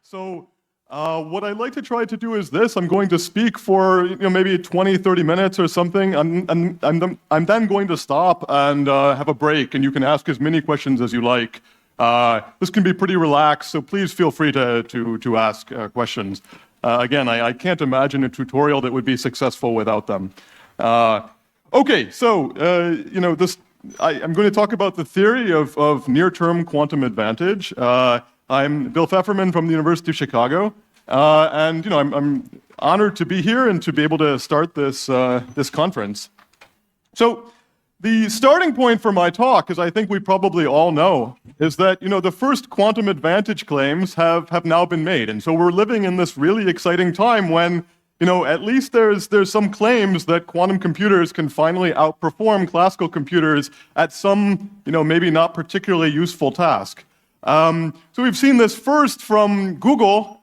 So what I'd like to try to do is this. I'm going to speak for maybe 20, 30 minutes or something. I'm then going to stop and have a break, and you can ask as many questions as you like. This can be pretty relaxed, so please feel free to ask questions. Again, I can't imagine a tutorial that would be successful without them. Okay, so I'm going to talk about the theory of near-term quantum advantage. I'm Bill Fefferman from the University of Chicago, and I'm honored to be here and to be able to start this conference. So the starting point for my talk, as I think we probably all know, is that the first quantum advantage claims have now been made, and so we're living in this really exciting time when at least there's some claims that quantum computers can finally outperform classical computers at some maybe not particularly useful task. So we've seen this first from Google,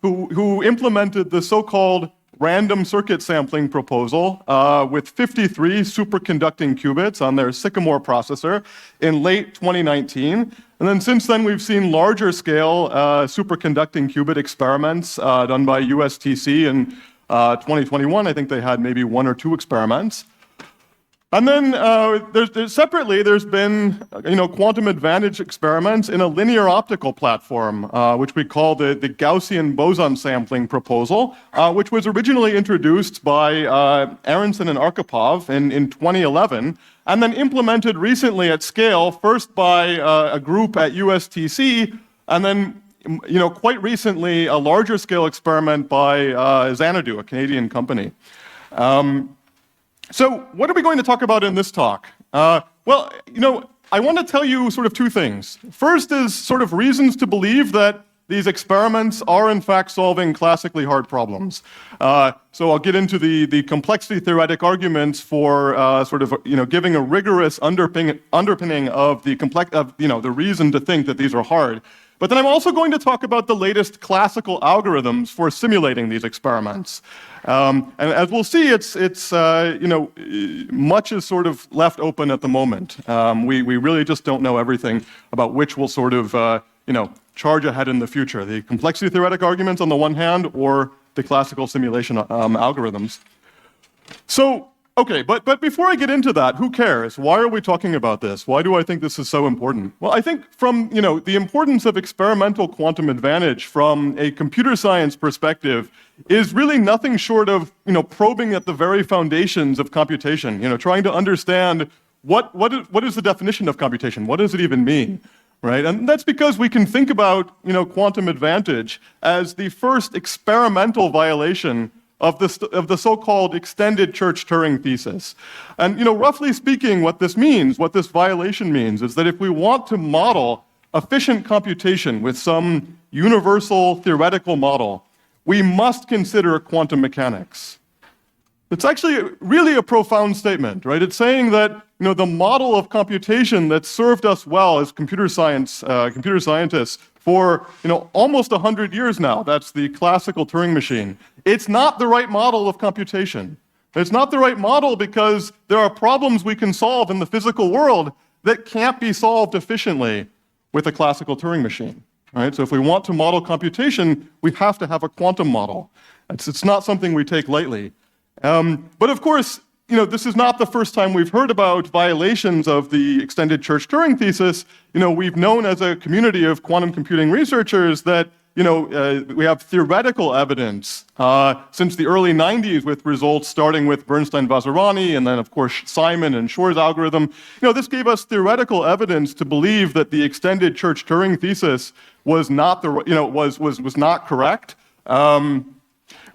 who implemented the so-called random circuit sampling proposal with 53 superconducting qubits on their Sycamore processor in late 2019. And then since then, we've seen larger scale superconducting qubit experiments done by USTC in 2021. I think they had maybe 1 or 2 experiments. And then separately, there's been quantum advantage experiments in a linear optical platform, which we call the Gaussian boson sampling proposal, which was originally introduced by Aronson and Arkhipov in 2011, and then implemented recently at scale, first by a group at USTC, and then quite recently a larger scale experiment by Xanadu, a Canadian company. So what are we going to talk about in this talk? I want to tell you sort of 2 things. First is sort of reasons to believe that these experiments are in fact solving classically hard problems. So I'll get into the complexity theoretic arguments for giving a rigorous underpinning of the reason to think that these are hard. But then I'm also going to talk about the latest classical algorithms for simulating these experiments. And as we'll see, it's much is sort of left open at the moment. We really just don't know everything about which will sort of charge ahead in the future: the complexity theoretic arguments on the one hand, or the classical simulation algorithms. So. Okay, but before I get into that, who cares? Why are we talking about this? Why do I think this is so important? Well, I think from the importance of experimental quantum advantage from a computer science perspective is really nothing short of probing at the very foundations of computation. Trying to understand what is the definition of computation? What does it even mean? Right? And that's because we can think about quantum advantage as the first experimental violation of the so-called extended Church-Turing thesis. And roughly speaking, what this violation means, is that if we want to model efficient computation with some universal theoretical model, we must consider quantum mechanics. It's actually really a profound statement, right? It's saying that the model of computation that served us well as computer scientists for almost 100 years now, that's the classical Turing machine. It's not the right model of computation. It's not the right model because there are problems we can solve in the physical world that can't be solved efficiently with a classical Turing machine. Right? So if we want to model computation, we have to have a quantum model. It's not something we take lightly. But of course, this is not the first time we've heard about violations of the extended Church-Turing thesis. We've known as a community of quantum computing researchers that we have theoretical evidence since the early 90s, with results starting with Bernstein-Vazirani and then, of course, Simon and Shor's algorithm. This gave us theoretical evidence to believe that the extended Church-Turing thesis was not was not correct.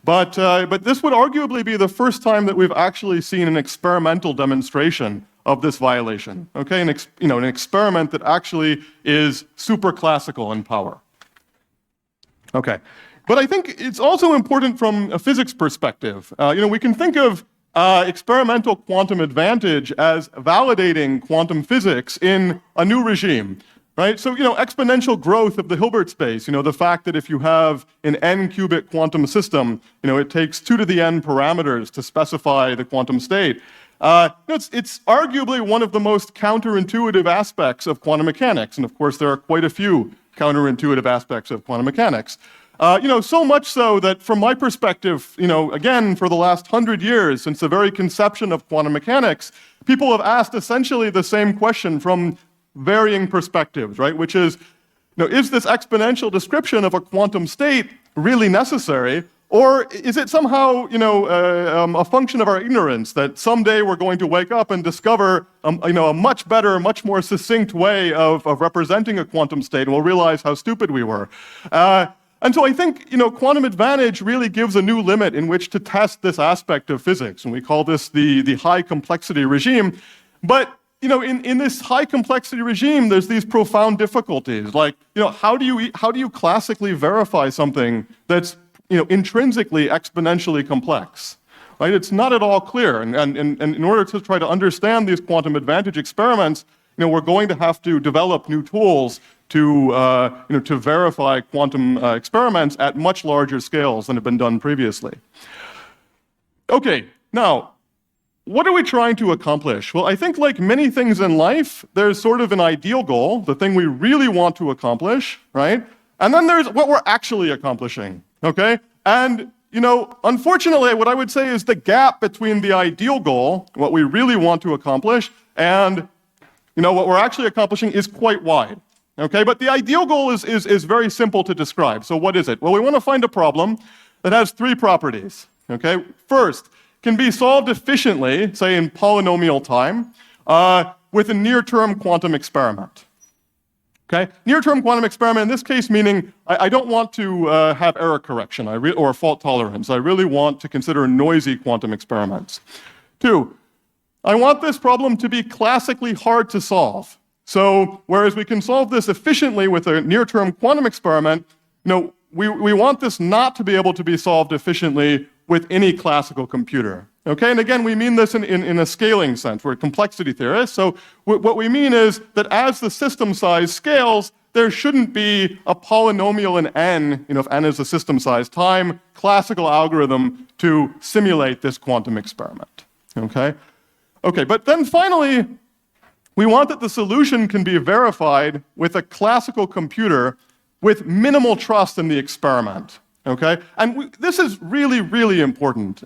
But this would arguably be the first time that we've actually seen an experimental demonstration of this violation. Okay, an experiment that actually is super classical in power. Okay, but I think it's also important from a physics perspective. We can think of experimental quantum advantage as validating quantum physics in a new regime. Right? So, exponential growth of the Hilbert space, the fact that if you have an n-qubit quantum system, it takes 2 to the n parameters to specify the quantum state. It's arguably one of the most counterintuitive aspects of quantum mechanics, and of course there are quite a few counterintuitive aspects of quantum mechanics. So much so that from my perspective, again, for the last 100 years, since the very conception of quantum mechanics, people have asked essentially the same question from varying perspectives, right? Which is, is this exponential description of a quantum state really necessary? Or is it somehow, a function of our ignorance that someday we're going to wake up and discover, a much better, much more succinct way of representing a quantum state, and we'll realize how stupid we were. And so I think, quantum advantage really gives a new limit in which to test this aspect of physics, and we call this the high complexity regime. But in this high complexity regime, there's these profound difficulties, like, how do you classically verify something that's intrinsically exponentially complex, right? It's not at all clear. And in order to try to understand these quantum advantage experiments, we're going to have to develop new tools to verify quantum experiments at much larger scales than have been done previously. Okay, now, what are we trying to accomplish? Well, I think like many things in life, there's sort of an ideal goal, the thing we really want to accomplish, right? And then there's what we're actually accomplishing. Okay? And, unfortunately, what I would say is the gap between the ideal goal, what we really want to accomplish, and, what we're actually accomplishing is quite wide. Okay? But the ideal goal is very simple to describe. So what is it? Well, we want to find a problem that has three properties. Okay? First, can be solved efficiently, say in polynomial time, with a near-term quantum experiment. Okay? Near-term quantum experiment, in this case, meaning I don't want to have error correction or fault tolerance. I really want to consider noisy quantum experiments. Two, I want this problem to be classically hard to solve. So whereas we can solve this efficiently with a near-term quantum experiment, we want this not to be able to be solved efficiently with any classical computer. Okay, and again, we mean this in a scaling sense. We're complexity theorists, so what we mean is that as the system size scales, there shouldn't be a polynomial in n, if n is the system size time, classical algorithm to simulate this quantum experiment. Okay, but then finally, we want that the solution can be verified with a classical computer with minimal trust in the experiment. Okay, and this is really, really important.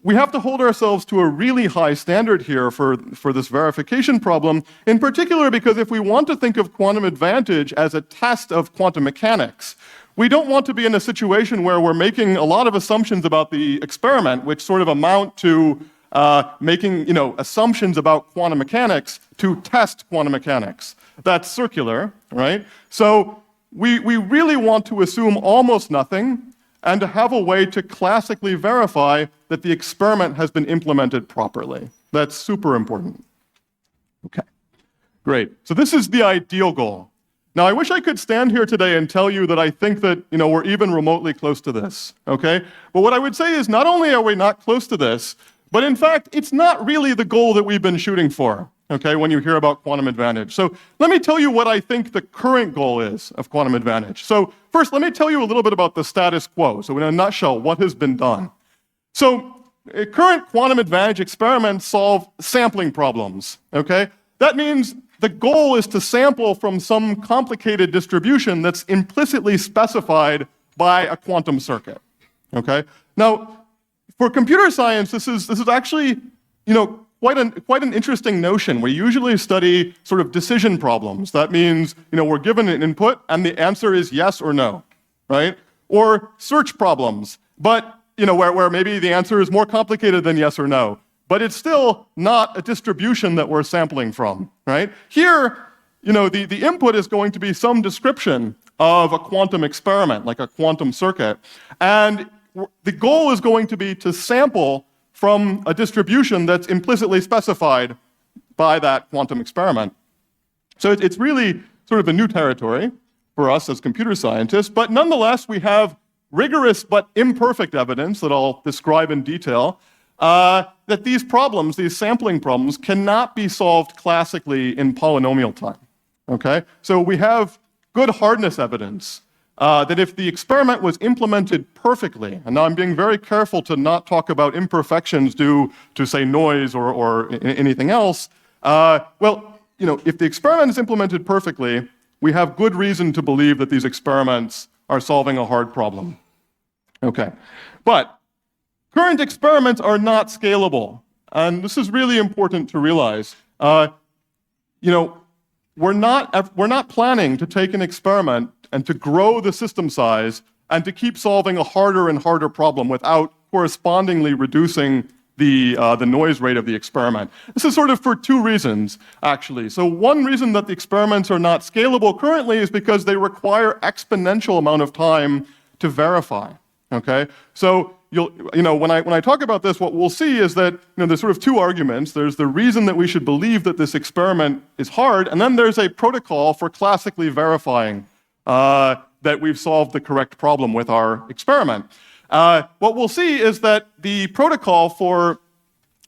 We have to hold ourselves to a really high standard here for this verification problem, in particular because if we want to think of quantum advantage as a test of quantum mechanics, we don't want to be in a situation where we're making a lot of assumptions about the experiment, which sort of amount to making assumptions about quantum mechanics to test quantum mechanics. That's circular, right? So we really want to assume almost nothing and to have a way to classically verify that the experiment has been implemented properly. That's super important. Okay, great. So this is the ideal goal. Now, I wish I could stand here today and tell you that I think that we're even remotely close to this, okay? But what I would say is not only are we not close to this, but in fact, it's not really the goal that we've been shooting for, okay, when you hear about quantum advantage. So let me tell you what I think the current goal is of quantum advantage. So first, let me tell you a little bit about the status quo. So in a nutshell, what has been done. So current quantum advantage experiments solve sampling problems, okay? That means the goal is to sample from some complicated distribution that's implicitly specified by a quantum circuit, okay? Now, for computer science, this is actually, quite an interesting notion. We usually study sort of decision problems. That means, we're given an input and the answer is yes or no, right? Or search problems, but, where maybe the answer is more complicated than yes or no, but it's still not a distribution that we're sampling from, right? Here, the input is going to be some description of a quantum experiment, like a quantum circuit, and the goal is going to be to sample from a distribution that's implicitly specified by that quantum experiment. So it's really sort of a new territory for us as computer scientists, but nonetheless, we have rigorous but imperfect evidence that I'll describe in detail that these problems, these sampling problems, cannot be solved classically in polynomial time, okay? So we have good hardness evidence that if the experiment was implemented perfectly, and now I'm being very careful to not talk about imperfections due to, say, noise or anything else, if the experiment is implemented perfectly, we have good reason to believe that these experiments are solving a hard problem. Okay, but current experiments are not scalable, and this is really important to realize. We're not planning to take an experiment and to grow the system size and to keep solving a harder and harder problem without correspondingly reducing the noise rate of the experiment. This is sort of for two reasons, actually. So one reason that the experiments are not scalable currently is because they require exponential amount of time to verify. Okay, so when I talk about this, what we'll see is that there's sort of two arguments. There's the reason that we should believe that this experiment is hard, and then there's a protocol for classically verifying that we've solved the correct problem with our experiment. What we'll see is that the protocol for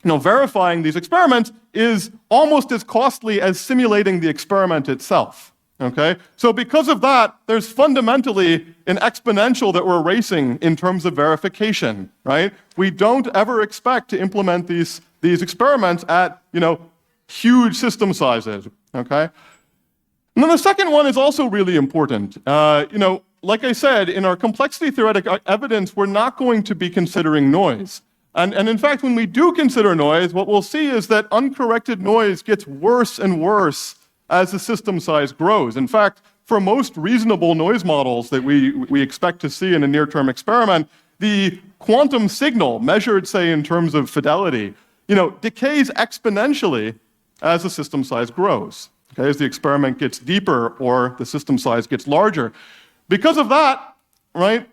verifying these experiments is almost as costly as simulating the experiment itself. Okay? So because of that, there's fundamentally an exponential that we're racing in terms of verification, right? We don't ever expect to implement these experiments at, huge system sizes, okay? And then the second one is also really important. Like I said, in our complexity theoretic evidence, we're not going to be considering noise. And in fact, when we do consider noise, what we'll see is that uncorrected noise gets worse and worse as the system size grows. In fact, for most reasonable noise models that we expect to see in a near-term experiment, the quantum signal, measured, say, in terms of fidelity, decays exponentially as the system size grows, okay, as the experiment gets deeper or the system size gets larger. Because of that, right,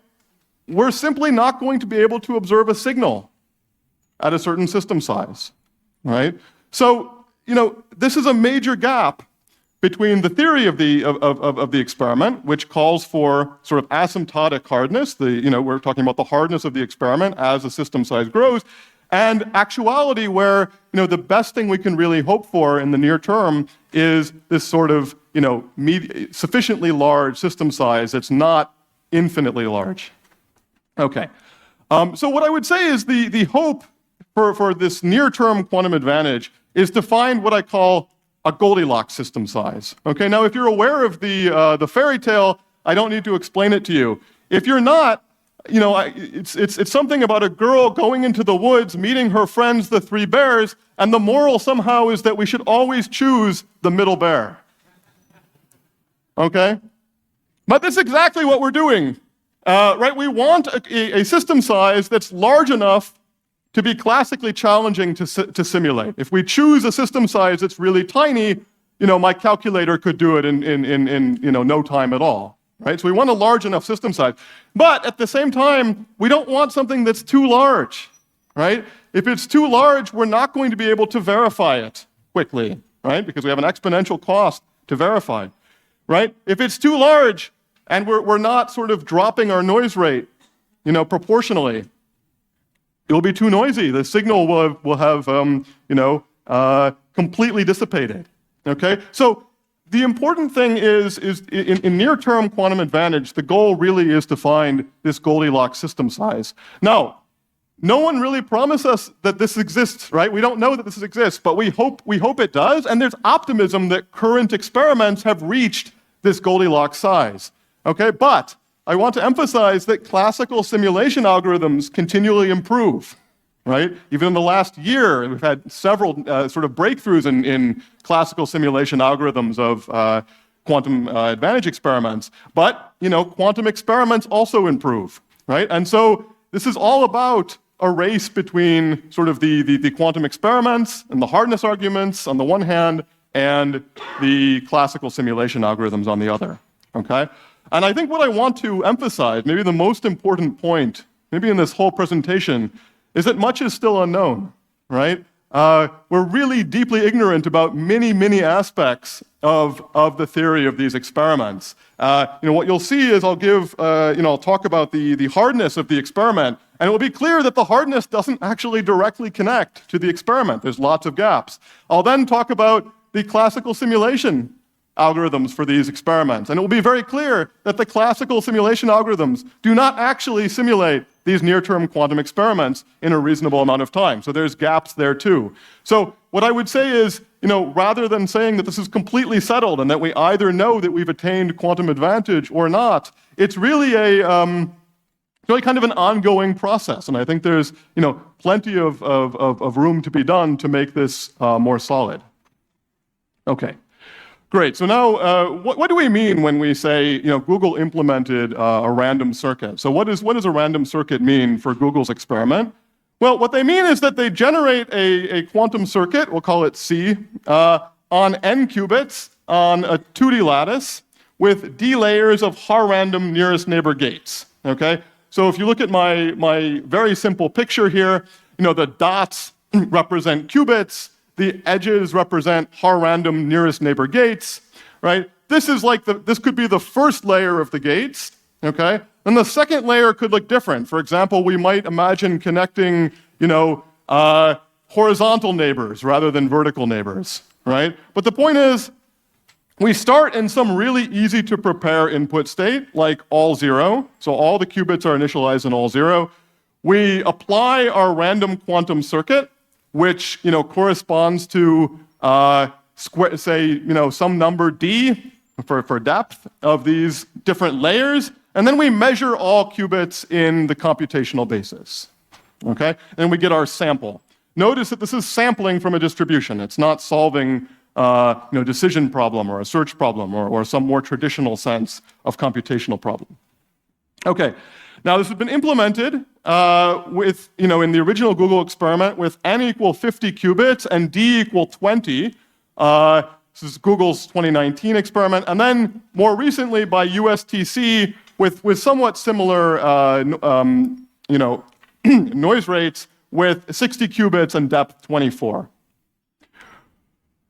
we're simply not going to be able to observe a signal at a certain system size, right? So, this is a major gap between the theory of the experiment, which calls for sort of asymptotic hardness, we're talking about the hardness of the experiment as the system size grows, and actuality where, the best thing we can really hope for in the near term is this sort of, sufficiently large system size that's not infinitely large. Okay. So what I would say is the hope for this near-term quantum advantage is to find what I call a Goldilocks system size. Okay, now if you're aware of the fairy tale, I don't need to explain it to you. If you're not, it's something about a girl going into the woods, meeting her friends, the three bears, and the moral somehow is that we should always choose the middle bear. Okay? But that's exactly what we're doing, right? We want a system size that's large enough to be classically challenging to simulate. If we choose a system size that's really tiny, my calculator could do it in no time at all, right? So we want a large enough system size. But at the same time, we don't want something that's too large, right? If it's too large, we're not going to be able to verify it quickly, right? Because we have an exponential cost to verify, right? If it's too large and we're not sort of dropping our noise rate, proportionally, it'll be too noisy. The signal will have completely dissipated. Okay? So the important thing is in near-term quantum advantage, the goal really is to find this Goldilocks system size. Now, no one really promised us that this exists, right? We don't know that this exists, but we hope it does, and there's optimism that current experiments have reached this Goldilocks size. Okay? But I want to emphasize that classical simulation algorithms continually improve, right? Even in the last year, we've had several sort of breakthroughs in classical simulation algorithms of quantum advantage experiments. But, quantum experiments also improve, right? And so this is all about a race between sort of the quantum experiments and the hardness arguments on the one hand, and the classical simulation algorithms on the other, okay? And I think what I want to emphasize, maybe the most important point, maybe in this whole presentation, is that much is still unknown, right? We're really deeply ignorant about many, many aspects of the theory of these experiments. What you'll see is I'll talk about the hardness of the experiment, and it will be clear that the hardness doesn't actually directly connect to the experiment. There's lots of gaps. I'll then talk about the classical simulation algorithms for these experiments. And it will be very clear that the classical simulation algorithms do not actually simulate these near-term quantum experiments in a reasonable amount of time. So there's gaps there too. So what I would say is, rather than saying that this is completely settled and that we either know that we've attained quantum advantage or not, it's really really kind of an ongoing process. And I think there's, plenty of room to be done to make this more solid. Okay. Great. So now, what do we mean when we say, Google implemented a random circuit? So what does a random circuit mean for Google's experiment? Well, what they mean is that they generate a quantum circuit, we'll call it C, on n qubits on a 2D lattice with d layers of Har-random nearest neighbor gates. Okay. So if you look at my very simple picture here, the dots represent qubits. The edges represent Har-random nearest neighbor gates, right? This could be the first layer of the gates, okay? And the second layer could look different. For example, we might imagine connecting, horizontal neighbors rather than vertical neighbors, right? But the point is, we start in some really easy to prepare input state, like all 0. So all the qubits are initialized in all 0. We apply our random quantum circuit, which corresponds to some number d for depth of these different layers, and then we measure all qubits in the computational basis. Okay, and we get our sample. Notice that this is sampling from a distribution. It's not solving decision problem or a search problem or some more traditional sense of computational problem. Okay. Now, this has been implemented in the original Google experiment with n equal 50 qubits and d equal 20. This is Google's 2019 experiment. And then more recently by USTC with somewhat similar noise rates with 60 qubits and depth 24.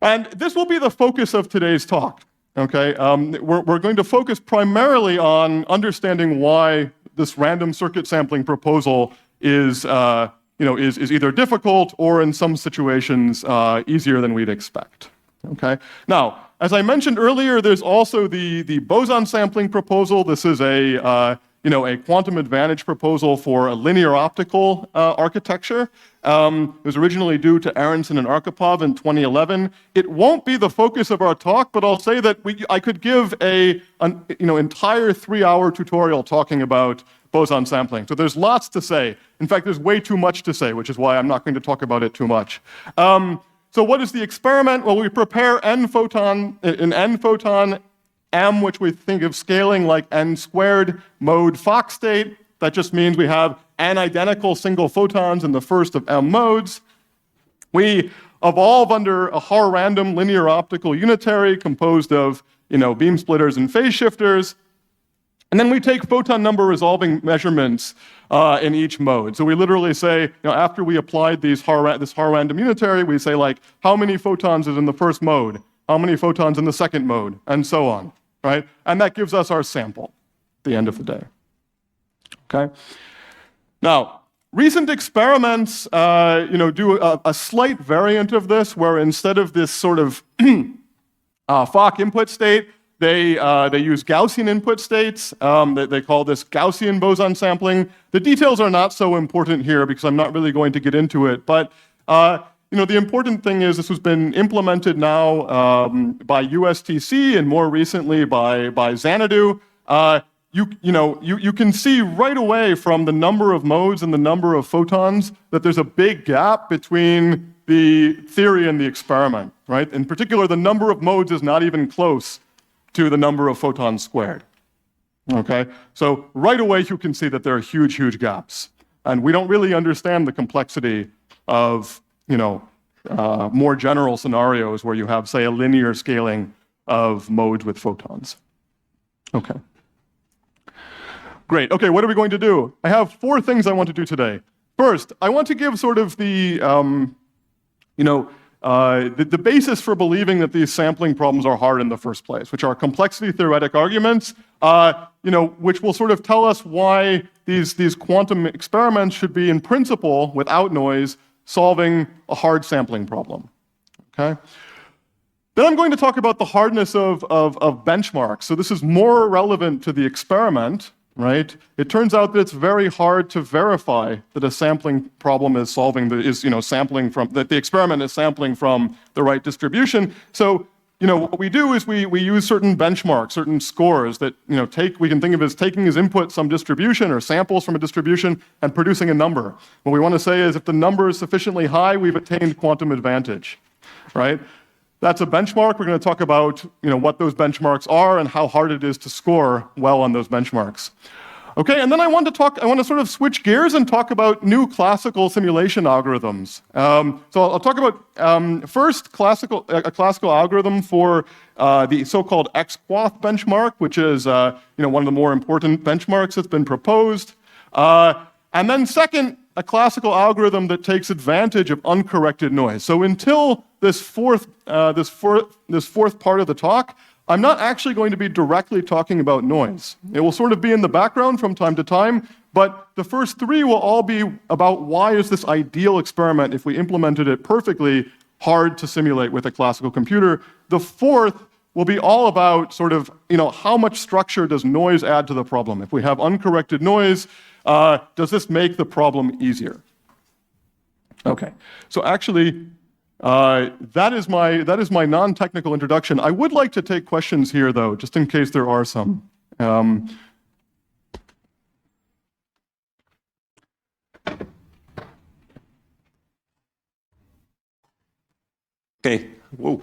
And this will be the focus of today's talk. Okay, we're going to focus primarily on understanding why this random circuit sampling proposal is either difficult or in some situations easier than we'd expect. Okay. Now, as I mentioned earlier, there's also the boson sampling proposal. This is a quantum advantage proposal for a linear optical architecture. It was originally due to Aronson and Arkhipov in 2011. It won't be the focus of our talk, but I'll say that I could give an entire 3-hour tutorial talking about boson sampling. So there's lots to say. In fact, there's way too much to say, which is why I'm not going to talk about it too much. So what is the experiment? Well, we prepare n photon m, which we think of scaling like n squared mode Fock state. That just means we have n identical single photons in the first of m modes. We evolve under a Har-random linear optical unitary composed of beam splitters and phase shifters. And then we take photon number resolving measurements in each mode. So we literally say, after we applied this Har-random unitary, we say how many photons is in the first mode, how many photons in the second mode, and so on, right? And that gives us our sample at the end of the day. Okay. Now, recent experiments, do a slight variant of this, where instead of this sort of Fock input state, they use Gaussian input states. They call this Gaussian boson sampling. The details are not so important here because I'm not really going to get into it. But the important thing is this has been implemented now by USTC and more recently by Xanadu. You can see right away from the number of modes and the number of photons that there's a big gap between the theory and the experiment, right? In particular, the number of modes is not even close to the number of photons squared. Okay? So right away you can see that there are huge, huge gaps. And we don't really understand the complexity of, more general scenarios where you have, say, a linear scaling of modes with photons. Okay. Great. Okay, what are we going to do? I have 4 things I want to do today. First, I want to give sort of the basis for believing that these sampling problems are hard in the first place, which are complexity theoretic arguments, which will sort of tell us why these quantum experiments should be, in principle, without noise, solving a hard sampling problem. Okay? Then I'm going to talk about the hardness of benchmarks. So this is more relevant to the experiment, right? It turns out that it's very hard to verify that a sampling problem is sampling from, that the experiment is sampling from the right distribution. So, what we do is we use certain benchmarks, certain scores that, we can think of as taking as input some distribution or samples from a distribution and producing a number. What we want to say is if the number is sufficiently high, we've attained quantum advantage, right? That's a benchmark. We're going to talk about, what those benchmarks are and how hard it is to score well on those benchmarks. Okay, and then I want to sort of switch gears and talk about new classical simulation algorithms. So I'll talk about first a classical algorithm for the so-called XQuath benchmark, which is one of the more important benchmarks that's been proposed. And then second, a classical algorithm that takes advantage of uncorrected noise. So until this fourth part of the talk, I'm not actually going to be directly talking about noise. It will sort of be in the background from time to time, but the first three will all be about why is this ideal experiment, if we implemented it perfectly, hard to simulate with a classical computer. The fourth will be all about sort of, how much structure does noise add to the problem? If we have uncorrected noise, does this make the problem easier? Okay, so actually, that is my non-technical introduction. I would like to take questions here, though, just in case there are some. Okay. Whoa.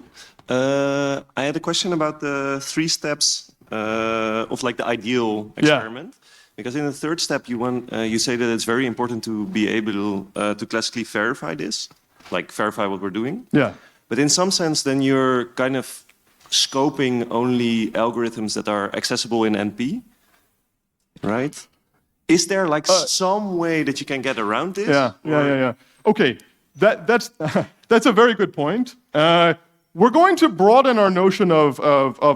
I had a question about the 3 steps of like the ideal experiment. Yeah. Because in the third step, you say that it's very important to be able to classically verify this, like verify what we're doing. Yeah. But in some sense, then you're kind of scoping only algorithms that are accessible in NP, right? Is there like some way that you can get around this? Yeah. Okay, that's a very good point. We're going to broaden our notion of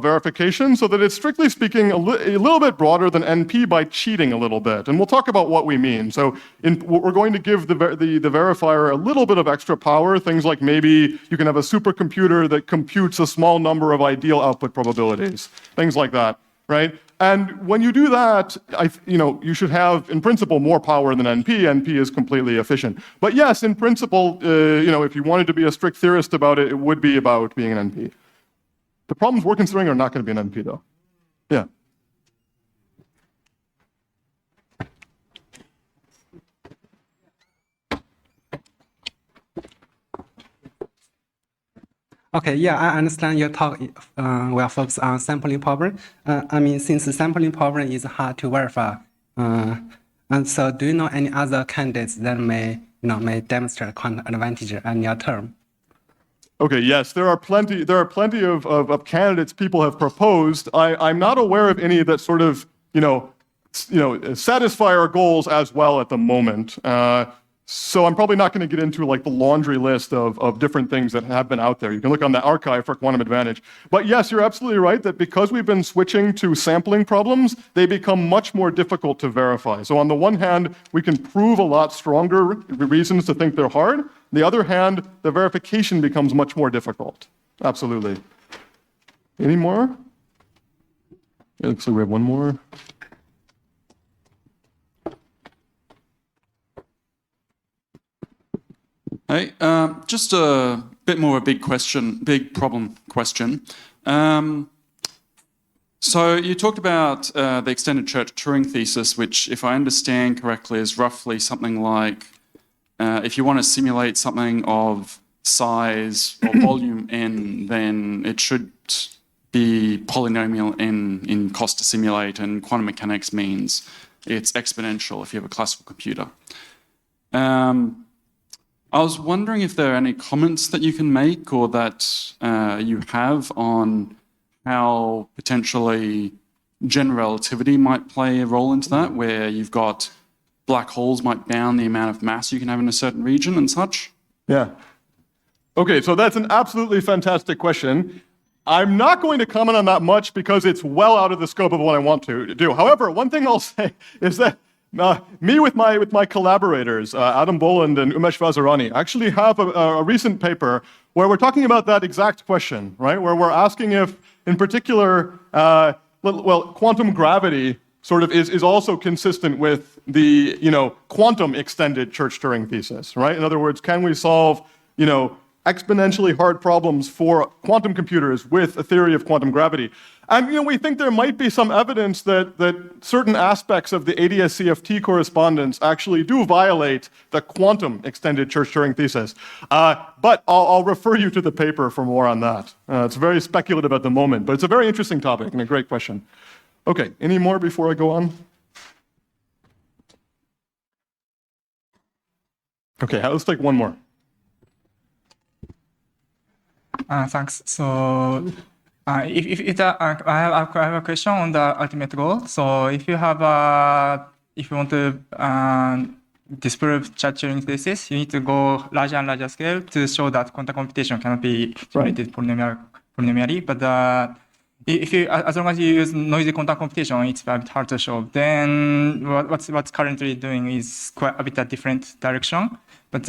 verification so that it's, strictly speaking, a little bit broader than NP by cheating a little bit. And we'll talk about what we mean. So we're going to give the verifier a little bit of extra power, things like maybe you can have a supercomputer that computes a small number of ideal output probabilities, things like that, right? And when you do that, you should have, in principle, more power than NP. NP is completely efficient. But yes, in principle, if you wanted to be a strict theorist about it, it would be about being an NP. The problems we're considering are not going to be an NP, though. Yeah. Okay, yeah, I understand your talk will focus on sampling power. Since the sampling power is hard to verify, and so do you know any other candidates that may demonstrate quantum advantage in near term? Okay, yes, there are plenty of candidates people have proposed. I'm not aware of any that sort of, satisfy our goals as well at the moment. So I'm probably not going to get into like the laundry list of different things that have been out there. You can look on the archive for quantum advantage. But yes, you're absolutely right that because we've been switching to sampling problems, they become much more difficult to verify. So on the one hand, we can prove a lot stronger reasons to think they're hard. On the other hand, the verification becomes much more difficult. Absolutely. Any more? It looks like we have one more. Hey, just a bit more of a big problem question. So you talked about the extended church Turing thesis, which, if I understand correctly, is roughly something like if you want to simulate something of size or volume n, then it should be polynomial n in cost to simulate, and quantum mechanics means it's exponential if you have a classical computer. I was wondering if there are any comments that you can make or that you have on how potentially general relativity might play a role into that, where you've got black holes might bound the amount of mass you can have in a certain region and such? Yeah. Okay, so that's an absolutely fantastic question. I'm not going to comment on that much because it's well out of the scope of what I want to do. However, one thing I'll say is that me with my collaborators, Adam Boland and Umesh Vazirani, actually have a recent paper where we're talking about that exact question, right? Where we're asking if, in particular, quantum gravity sort of is also consistent with the, quantum extended Church-Turing thesis, right? In other words, can we solve, exponentially hard problems for quantum computers with a theory of quantum gravity? And, we think there might be some evidence that certain aspects of the ADS-CFT correspondence actually do violate the quantum extended Church-Turing thesis. But I'll refer you to the paper for more on that. It's very speculative at the moment, but it's a very interesting topic and a great question. Okay, any more before I go on? Okay, let's take one more. Thanks. So, I have a question on the ultimate goal. So, if you want to disprove Church-Turing thesis, you need to go larger and larger scale to show that quantum computation cannot be simulated polynomially. But as long as you use noisy quantum computation, it's a bit hard to show. Then what's currently doing is quite a bit a different direction. But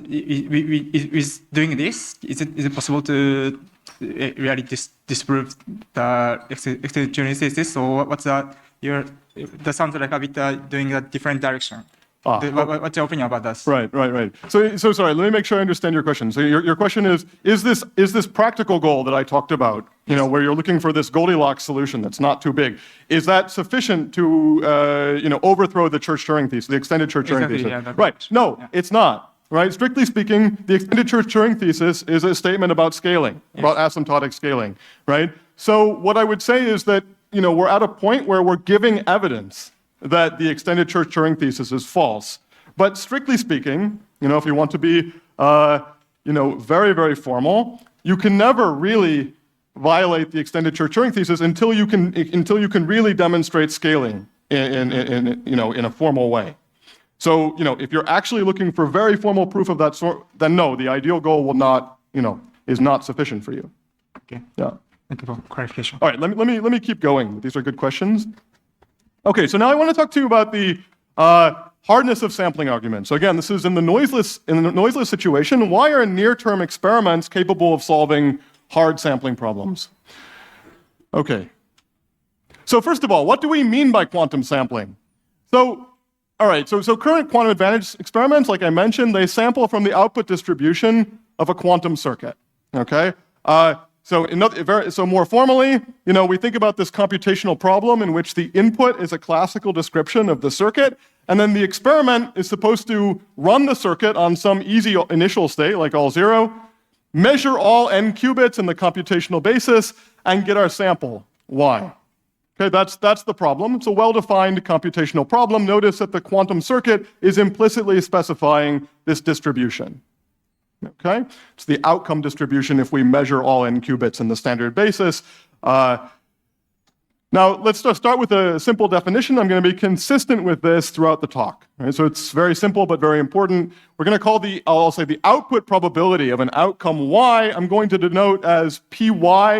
with doing this, is it possible to really disprove the extended Turing thesis? So that sounds like a bit doing a different direction. What's your opinion about that? Right. So sorry, let me make sure I understand your question. So your question is this practical goal that I talked about, where you're looking for this Goldilocks solution that's not too big, is that sufficient to, overthrow the Church-Turing thesis, the extended Church-Turing thesis? Yeah, right. No, it's not. Right? Strictly speaking, the extended Church-Turing thesis is a statement about scaling, about asymptotic scaling, right? So what I would say is that, we're at a point where we're giving evidence that the extended Church-Turing thesis is false. But strictly speaking, if you want to be, very, very formal, you can never really violate the extended Church-Turing thesis until you can really demonstrate scaling in a formal way. So, if you're actually looking for very formal proof of that sort, then no, the ideal goal will not, is not sufficient for you. Okay. Yeah. Thank you for clarification. All right, let me keep going. These are good questions. Okay, so now I want to talk to you about the hardness of sampling arguments. So again, this is in the noiseless situation. Why are near-term experiments capable of solving hard sampling problems? Okay. So first of all, what do we mean by quantum sampling? All right, so current quantum advantage experiments, like I mentioned, they sample from the output distribution of a quantum circuit, okay? So more formally, we think about this computational problem in which the input is a classical description of the circuit, and then the experiment is supposed to run the circuit on some easy initial state, like all zero, measure all n qubits in the computational basis, and get our sample, y. Okay, that's the problem. It's a well-defined computational problem. Notice that the quantum circuit is implicitly specifying this distribution. Okay, it's the outcome distribution if we measure all n qubits in the standard basis. Now, let's just start with a simple definition. I'm going to be consistent with this throughout the talk. Right? So it's very simple but very important. We're going to call I'll say the output probability of an outcome y, I'm going to denote as py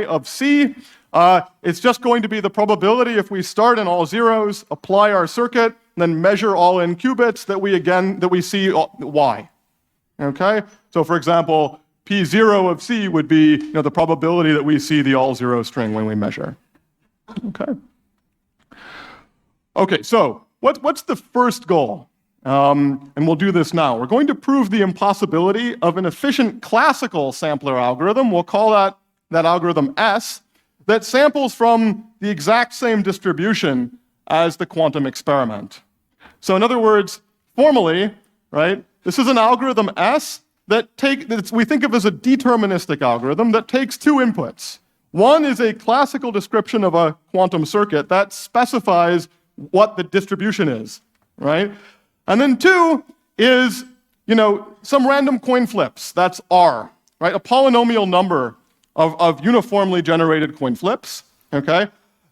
of c. It's just going to be the probability if we start in all zeros, apply our circuit, and then measure all n qubits that we see y. Okay? So for example, P0 of C would be the probability that we see the all zero string when we measure. Okay. Okay, so what's the first goal? And we'll do this now. We're going to prove the impossibility of an efficient classical sampler algorithm. We'll call that algorithm S, that samples from the exact same distribution as the quantum experiment. So in other words, formally, right, this is an algorithm S that we think of as a deterministic algorithm that takes two inputs. One is a classical description of a quantum circuit that specifies what the distribution is, right? And then two is, some random coin flips. That's R, right? A polynomial number of uniformly generated coin flips, okay?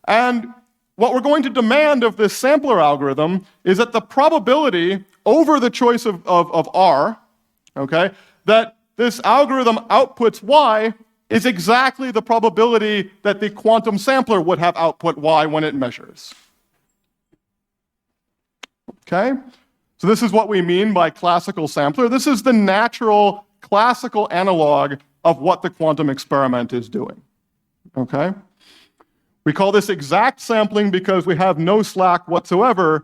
And what we're going to demand of this sampler algorithm is that the probability over the choice of R, okay, that this algorithm outputs Y is exactly the probability that the quantum sampler would have output Y when it measures. Okay? So this is what we mean by classical sampler. This is the natural classical analog of what the quantum experiment is doing. Okay? We call this exact sampling because we have no slack whatsoever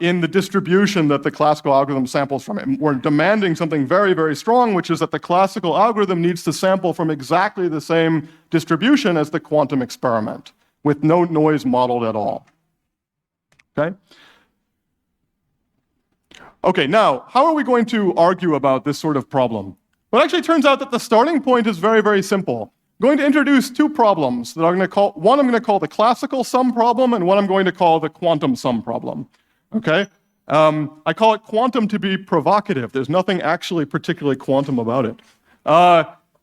in the distribution that the classical algorithm samples from. And we're demanding something very, very strong, which is that the classical algorithm needs to sample from exactly the same distribution as the quantum experiment, with no noise modeled at all. Okay? Okay, now, how are we going to argue about this sort of problem? Well, it actually turns out that the starting point is very, very simple. I'm going to introduce two problems that I'm going to call, one I'm going to call the classical sum problem, and one I'm going to call the quantum sum problem. Okay? I call it quantum to be provocative. There's nothing actually particularly quantum about it.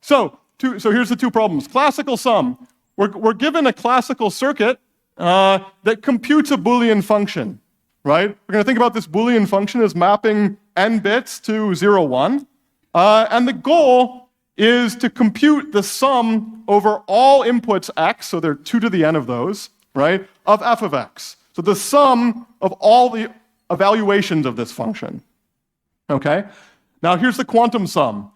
So here's the two problems. Classical sum. We're given a classical circuit that computes a Boolean function, right? We're going to think about this Boolean function as mapping n bits to 0, 1. And the goal is to compute the sum over all inputs x, so there are 2 to the n of those, right, of f of x. So the sum of all the evaluations of this function. Okay? Now here's the quantum sum.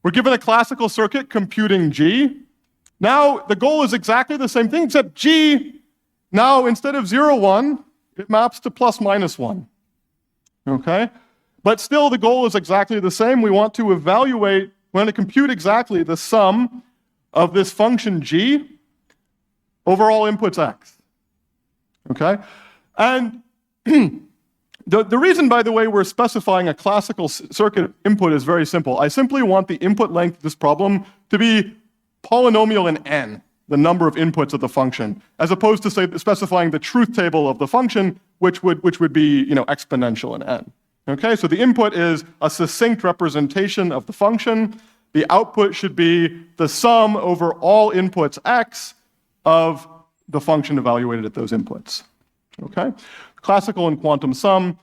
We're given a classical circuit computing g. Now the goal is exactly the same thing, except g, now instead of 0, 1, it maps to plus minus 1. Okay? But still the goal is exactly the same. We want to evaluate, we want to compute exactly the sum of this function g over all inputs x. Okay? And the reason, by the way, we're specifying a classical circuit input is very simple. I simply want the input length of this problem to be polynomial in n, the number of inputs of the function, as opposed to specifying the truth table of the function, which would be exponential in n. Okay, so the input is a succinct representation of the function. The output should be the sum over all inputs x of the function evaluated at those inputs. Okay, classical and quantum sum.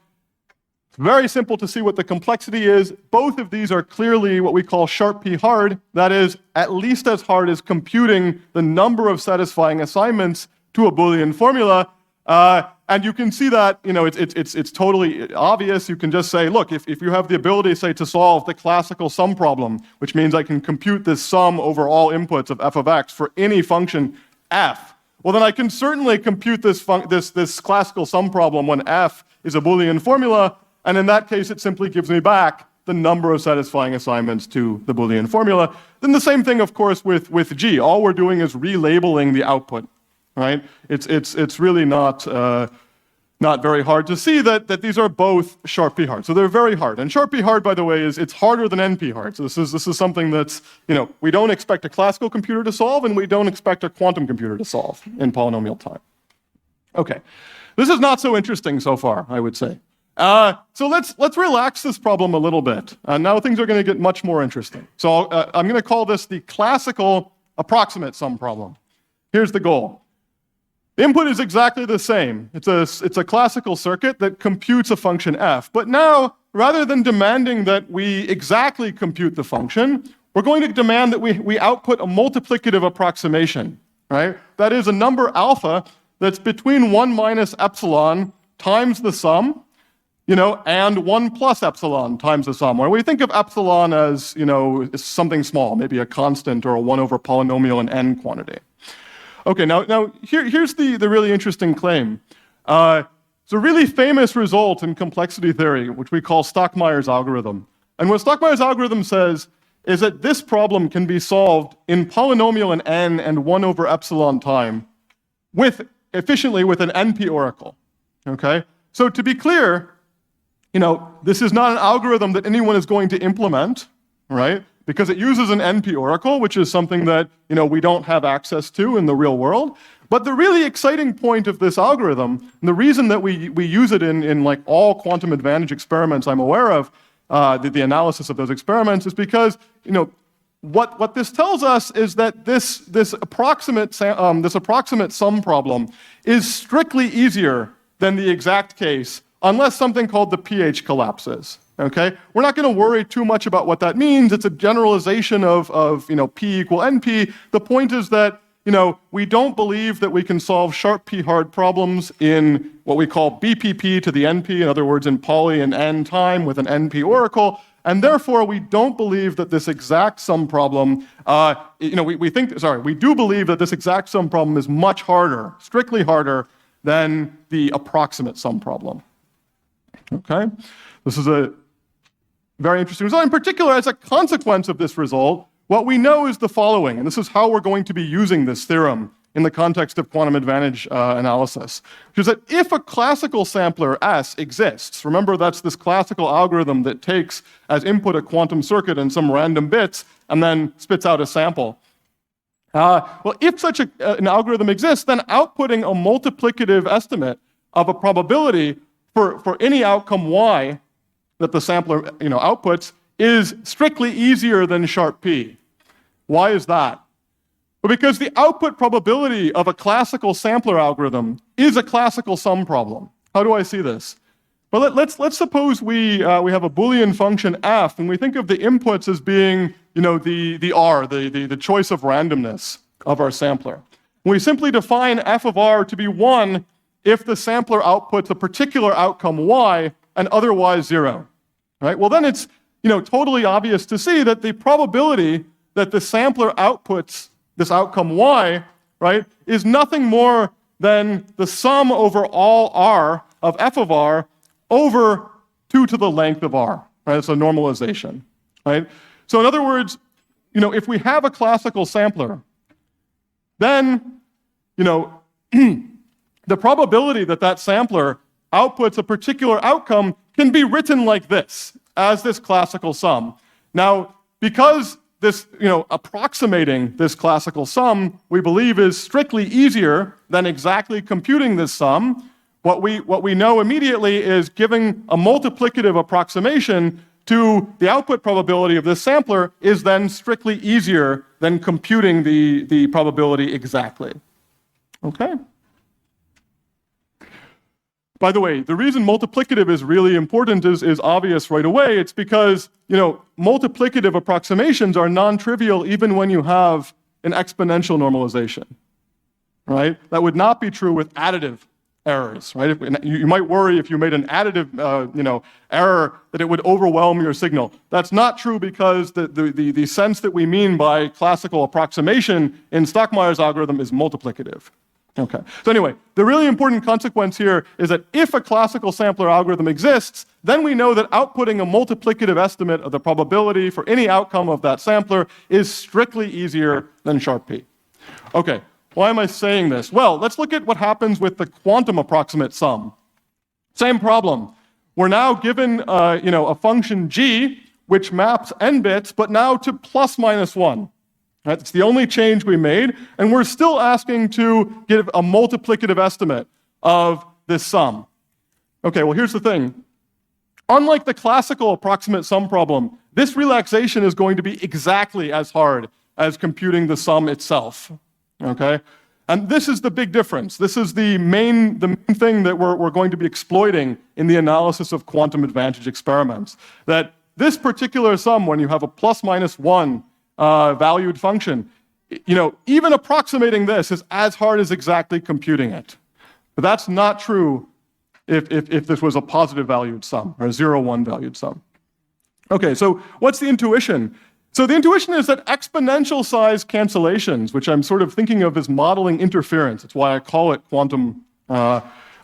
It's very simple to see what the complexity is. Both of these are clearly what we call sharp P hard. That is at least as hard as computing the number of satisfying assignments to a Boolean formula. And you can see that, it's totally obvious. You can just say, look, if you have the ability, say, to solve the classical sum problem, which means I can compute this sum over all inputs of f of x for any function f, well, then I can certainly compute this classical sum problem when f is a Boolean formula, and in that case, it simply gives me back the number of satisfying assignments to the Boolean formula. Then the same thing, of course, with g. All we're doing is relabeling the output. Right? It's really not very hard to see that these are both sharp P hard. So they're very hard. And sharp P hard, by the way, it's harder than NP hard. So this is something that's, we don't expect a classical computer to solve, and we don't expect a quantum computer to solve in polynomial time. Okay. This is not so interesting so far, I would say. So let's relax this problem a little bit. Now things are going to get much more interesting. So I'm going to call this the classical approximate sum problem. Here's the goal. The input is exactly the same. It's a classical circuit that computes a function f. But now, rather than demanding that we exactly compute the function, we're going to demand that we output a multiplicative approximation, right? That is a number alpha that's between 1 minus epsilon times the sum, and 1 plus epsilon times the sum. When we think of epsilon as, something small, maybe a constant or a 1 over polynomial in n quantity. Okay, now here's the really interesting claim. It's a really famous result in complexity theory, which we call Stockmeyer's algorithm. And what Stockmeyer's algorithm says is that this problem can be solved in polynomial in n and 1 over epsilon time efficiently with an NP oracle. Okay? So to be clear, this is not an algorithm that anyone is going to implement, right? Because it uses an NP oracle, which is something that we don't have access to in the real world. But the really exciting point of this algorithm, and the reason that we use it in like all quantum advantage experiments I'm aware of, the analysis of those experiments, is because what this tells us is that this approximate sum problem is strictly easier than the exact case, unless something called the pH collapses. Okay? We're not going to worry too much about what that means. It's a generalization of P equal NP. The point is that we don't believe that we can solve sharp p-hard problems in what we call BPP to the NP, in other words, in poly and n time with an NP oracle, and therefore we don't believe that this exact sum problem, we do believe that this exact sum problem is much harder, strictly harder, than the approximate sum problem. Okay? This is a very interesting result. In particular, as a consequence of this result, what we know is the following, and this is how we're going to be using this theorem in the context of quantum advantage analysis, which is that if a classical sampler S exists, remember that's this classical algorithm that takes as input a quantum circuit and some random bits and then spits out a sample. Well, if such an algorithm exists, then outputting a multiplicative estimate of a probability for any outcome y that the sampler outputs is strictly easier than sharp p. Why is that? Well, because the output probability of a classical sampler algorithm is a classical sum problem. How do I see this? Well, let's suppose we have a Boolean function f, and we think of the inputs as being the r, the choice of randomness of our sampler. We simply define f of r to be 1 if the sampler outputs a particular outcome y and otherwise 0. Right? Well, then it's totally obvious to see that the probability that the sampler outputs this outcome y, right, is nothing more than the sum over all r of f of r over 2 to the length of r. Right? It's a normalization. Right? So in other words, if we have a classical sampler, then the probability that that sampler outputs a particular outcome can be written like this, as this classical sum. Now, because this, approximating this classical sum, we believe is strictly easier than exactly computing this sum, what we know immediately is giving a multiplicative approximation to the output probability of this sampler is then strictly easier than computing the probability exactly. Okay? By the way, the reason multiplicative is really important is obvious right away. It's because, multiplicative approximations are non-trivial even when you have an exponential normalization, right? That would not be true with additive errors, right? You might worry if you made an additive, error that it would overwhelm your signal. That's not true because the sense that we mean by classical approximation in Stockmeyer's algorithm is multiplicative. Okay. So anyway, the really important consequence here is that if a classical sampler algorithm exists, then we know that outputting a multiplicative estimate of the probability for any outcome of that sampler is strictly easier than sharp p. Okay. Why am I saying this? Well, let's look at what happens with the quantum approximate sum. Same problem. We're now given a function g which maps n bits, but now to plus minus 1. Right? It's the only change we made, and we're still asking to give a multiplicative estimate of this sum. Okay, well, here's the thing. Unlike the classical approximate sum problem, this relaxation is going to be exactly as hard as computing the sum itself. Okay? And this is the big difference. This is the main thing that we're going to be exploiting in the analysis of quantum advantage experiments. That this particular sum, when you have a plus minus 1 valued function, even approximating this is as hard as exactly computing it. But that's not true if this was a positive valued sum or a 0-1 valued sum. Okay, so what's the intuition? So the intuition is that exponential size cancellations, which I'm sort of thinking of as modeling interference, that's why I call it a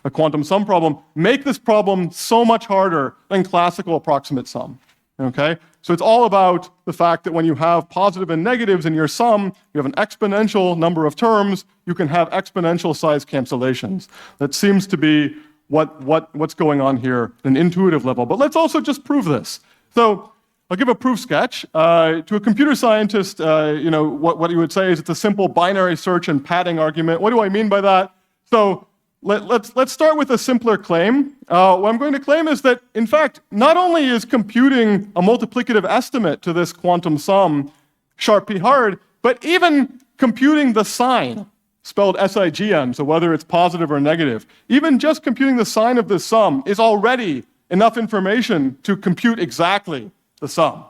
quantum sum problem, make this problem so much harder than classical approximate sum. Okay? So it's all about the fact that when you have positive and negatives in your sum, you have an exponential number of terms, you can have exponential size cancellations. That seems to be what's going on here at an intuitive level. But let's also just prove this. So I'll give a proof sketch. To a computer scientist, what you would say is it's a simple binary search and padding argument. What do I mean by that? So let's start with a simpler claim. What I'm going to claim is that, in fact, not only is computing a multiplicative estimate to this quantum sum sharp p hard, but even computing the sign, spelled SIGN, so whether it's positive or negative, even just computing the sign of this sum is already enough information to compute exactly the sum.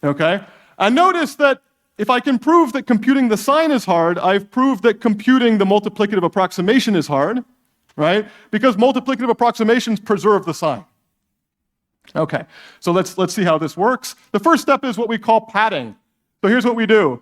Okay? And notice that if I can prove that computing the sign is hard, I've proved that computing the multiplicative approximation is hard, right? Because multiplicative approximations preserve the sign. Okay, so let's see how this works. The first step is what we call padding. So here's what we do.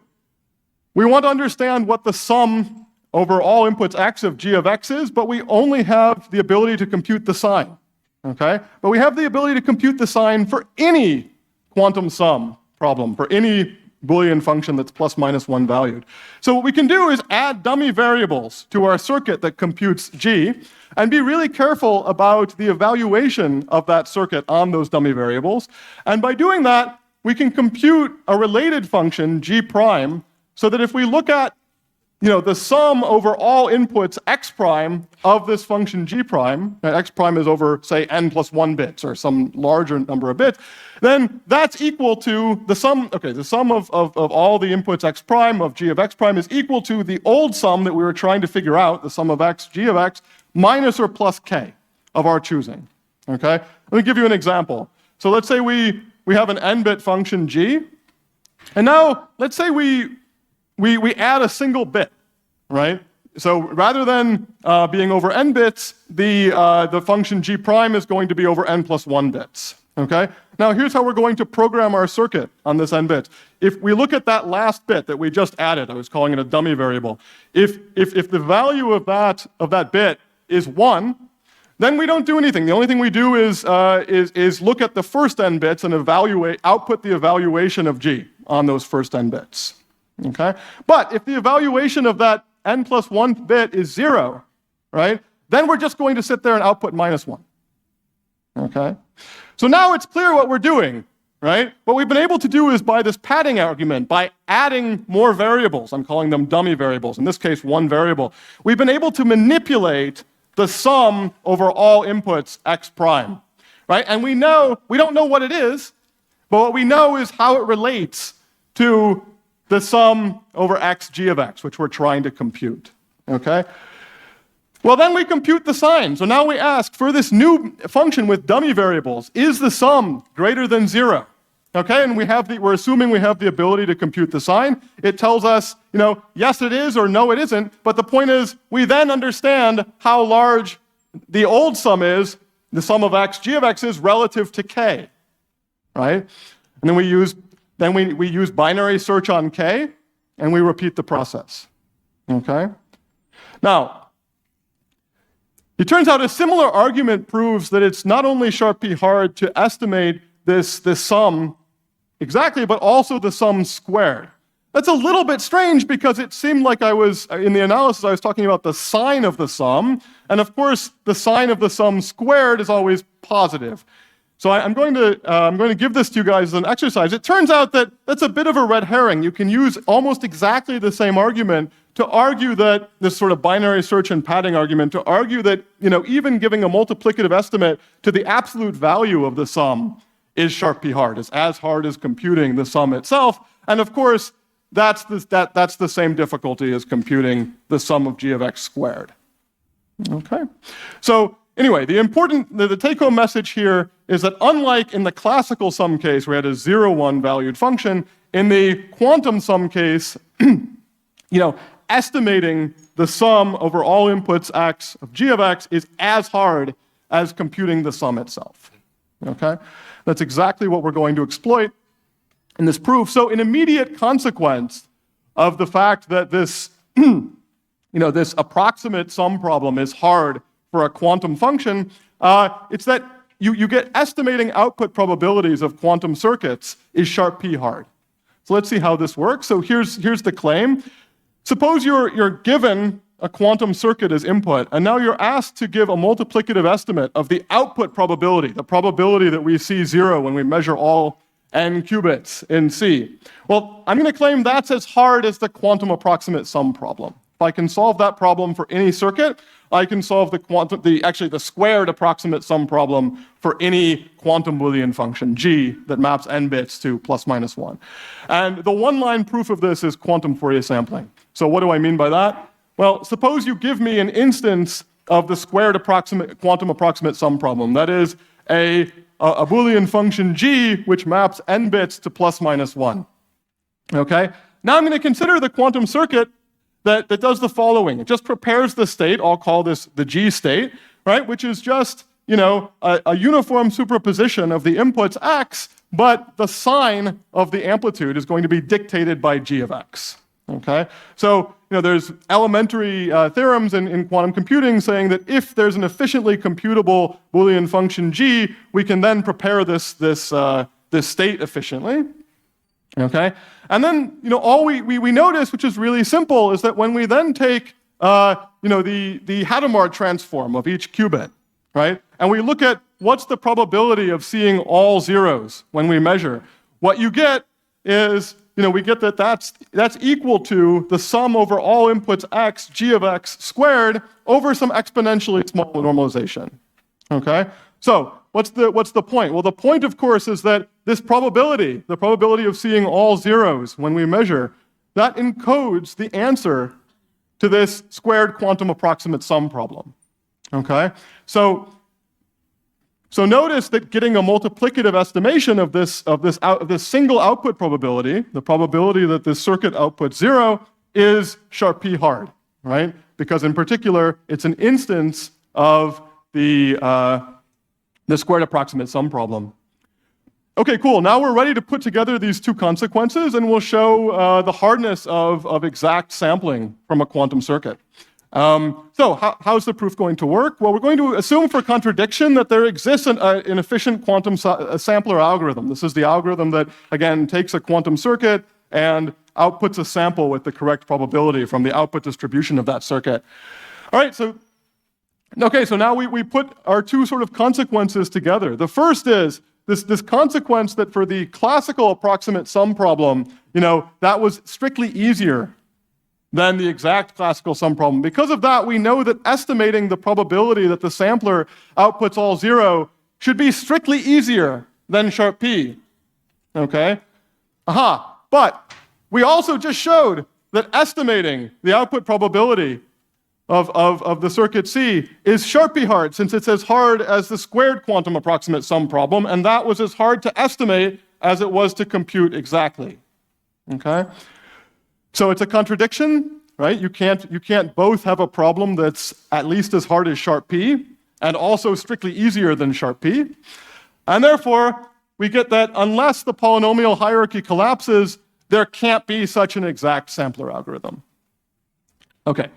We want to understand what the sum over all inputs x of g of x is, but we only have the ability to compute the sign, okay? But we have the ability to compute the sign for any quantum sum problem, for any Boolean function that's plus minus 1 valued. So what we can do is add dummy variables to our circuit that computes g, and be really careful about the evaluation of that circuit on those dummy variables. And by doing that, we can compute a related function, g prime, so that if we look at the sum over all inputs x prime of this function g prime, and x prime is over, say, n plus 1 bits, or some larger number of bits, then that's equal to the sum, the sum of all the inputs x prime of g of x prime is equal to the old sum that we were trying to figure out, the sum of x, g of x, minus or plus k of our choosing, okay? Let me give you an example. So let's say we have an n-bit function g, and now let's say we add a single bit, right? So rather than being over n bits, the function g prime is going to be over n plus 1 bits, okay? Now here's how we're going to program our circuit on this n bits. If we look at that last bit that we just added, I was calling it a dummy variable, if the value of that bit is 1, then we don't do anything. The only thing we do is look at the first n bits and output the evaluation of g on those first n bits. Okay? But if the evaluation of that n plus 1 bit is 0, right, then we're just going to sit there and output minus 1. Okay? So now it's clear what we're doing, right? What we've been able to do is by this padding argument, by adding more variables, I'm calling them dummy variables, in this case, one variable, we've been able to manipulate the sum over all inputs x prime, right? And we don't know what it is, but what we know is how it relates to the sum over x g of x, which we're trying to compute, okay? Well, then we compute the sign. So now we ask, for this new function with dummy variables, is the sum greater than 0? Okay, and we're assuming we have the ability to compute the sign. It tells us, yes it is or no it isn't, but the point is we then understand how large the old sum is, the sum of x, g of x is relative to k, right? And then we use binary search on k, and we repeat the process, okay? Now, it turns out a similar argument proves that it's not only Sharp-P hard to estimate this sum exactly, but also the sum squared. That's a little bit strange because it seemed like in the analysis, I was talking about the sign of the sum, and of course, the sign of the sum squared is always positive. So I'm going to give this to you guys as an exercise. It turns out that that's a bit of a red herring. You can use almost exactly the same argument to argue that, this sort of binary search and padding argument, to argue that, even giving a multiplicative estimate to the absolute value of the sum is Sharp-P hard, is as hard as computing the sum itself. And of course, that's the same difficulty as computing the sum of g of x squared. Okay? So anyway, the take-home message here is that unlike in the classical sum case where we had a 0, 1 valued function, in the quantum sum case, estimating the sum over all inputs x of g of x is as hard as computing the sum itself. Okay? That's exactly what we're going to exploit in this proof. So an immediate consequence of the fact that this, this approximate sum problem is hard for a quantum function, it's that you get estimating output probabilities of quantum circuits is Sharp-P hard. So let's see how this works. So here's the claim. Suppose you're given a quantum circuit as input, and now you're asked to give a multiplicative estimate of the output probability, the probability that we see 0 when we measure all n qubits in C. Well, I'm going to claim that's as hard as the quantum approximate sum problem. If I can solve that problem for any circuit, I can solve the squared approximate sum problem for any quantum Boolean function, g, that maps n bits to plus minus 1. And the one-line proof of this is quantum Fourier sampling. So what do I mean by that? Well, suppose you give me an instance of the squared quantum approximate sum problem. That is a Boolean function g which maps n bits to plus minus 1. Okay? Now I'm going to consider the quantum circuit that does the following. It just prepares the state, I'll call this the G state, right, which is just, a uniform superposition of the inputs x, but the sign of the amplitude is going to be dictated by G of x. Okay? So, there's elementary theorems in quantum computing saying that if there's an efficiently computable Boolean function G, we can then prepare this state efficiently. Okay? And then, all we notice, which is really simple, is that when we then take, the Hadamard transform of each qubit, right? And we look at what's the probability of seeing all zeros when we measure, what you get is, we get that that's equal to the sum over all inputs x, g of x squared, over some exponentially small normalization. Okay? So, what's the point? Well, the point, of course, is that this probability, the probability of seeing all zeros when we measure, that encodes the answer to this squared quantum approximate sum problem. Okay? So notice that getting a multiplicative estimation of this single output probability, the probability that this circuit outputs 0, is sharp P hard, right? Because in particular, it's an instance of the squared approximate sum problem. Okay, cool. Now we're ready to put together these two consequences, and we'll show the hardness of exact sampling from a quantum circuit. So how's the proof going to work? Well, we're going to assume for contradiction that there exists an efficient quantum sampler algorithm. This is the algorithm that, again, takes a quantum circuit and outputs a sample with the correct probability from the output distribution of that circuit. All right, so now we put our two sort of consequences together. The first is this consequence that for the classical approximate sum problem, that was strictly easier than the exact classical sum problem. Because of that, we know that estimating the probability that the sampler outputs all 0 should be strictly easier than sharp P. Okay? Aha! But we also just showed that estimating the output probability of the circuit C is sharp P hard, since it's as hard as the squared quantum approximate sum problem, and that was as hard to estimate as it was to compute exactly. Okay? So it's a contradiction, right? You can't both have a problem that's at least as hard as sharp P and also strictly easier than sharp P. And therefore, we get that unless the polynomial hierarchy collapses, there can't be such an exact sampler algorithm. Okay.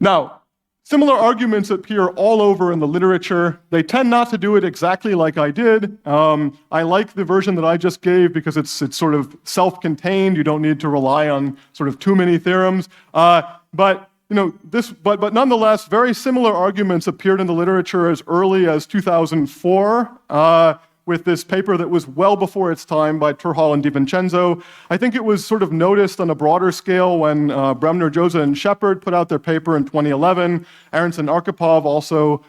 Now, similar arguments appear all over in the literature. They tend not to do it exactly like I did. I like the version that I just gave because it's sort of self-contained. You don't need to rely on sort of too many theorems. But nonetheless, very similar arguments appeared in the literature as early as 2004. With this paper that was well before its time by Turhal and DiVincenzo. I think it was sort of noticed on a broader scale when Bremner, Joza, and Shepard put out their paper in 2011, Aronson, Arkhipov also,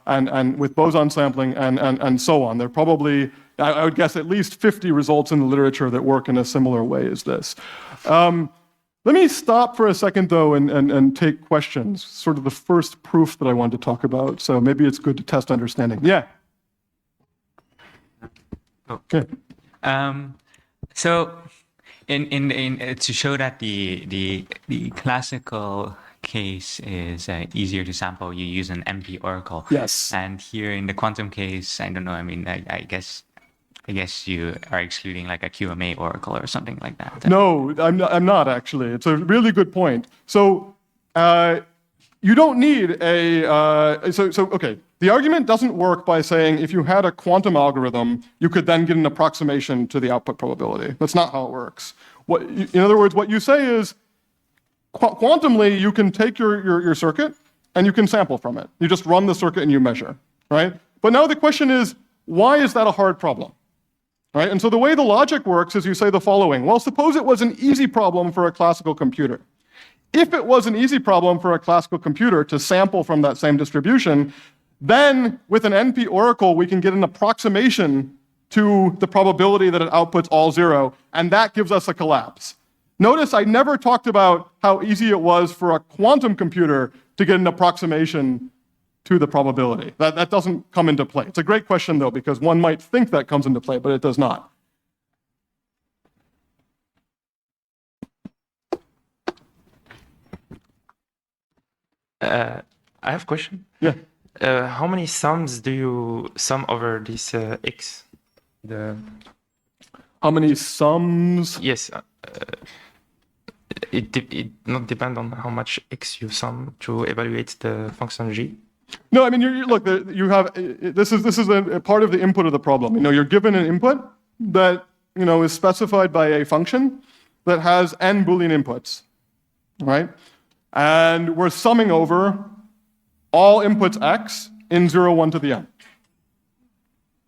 and with boson sampling, and so on. There are probably, I would guess, at least 50 results in the literature that work in a similar way as this. Let me stop for a second, though, and take questions, sort of the first proof that I wanted to talk about. So maybe it's good to test understanding. Yeah. Okay. So, to show that the classical case is easier to sample, you use an NP oracle. Yes. And here in the quantum case, I don't know. I mean, I guess you are excluding like a QMA oracle or something like that. No, I'm not actually. It's a really good point. So, you don't need a okay. The argument doesn't work by saying if you had a quantum algorithm, you could then get an approximation to the output probability. That's not how it works. In other words, what you say is, quantumly, you can take your circuit and you can sample from it. You just run the circuit and you measure, right? But now the question is, why is that a hard problem? Right? And so the way the logic works is you say the following. Well, suppose it was an easy problem for a classical computer. If it was an easy problem for a classical computer to sample from that same distribution, then with an NP oracle, we can get an approximation to the probability that it outputs all 0, and that gives us a collapse. Notice I never talked about how easy it was for a quantum computer to get an approximation to the probability. That doesn't come into play. It's a great question, though, because one might think that comes into play, but it does not. I have a question. Yeah. How many sums do you sum over this x? The How many sums? yes, it not depend on how much x you sum to evaluate the function g. No, I mean, look, you have, this is a part of the input of the problem. You know, you're given an input that, you know, is specified by a function that has n Boolean inputs, right? And we're summing over all inputs x in 0, 1 to the n.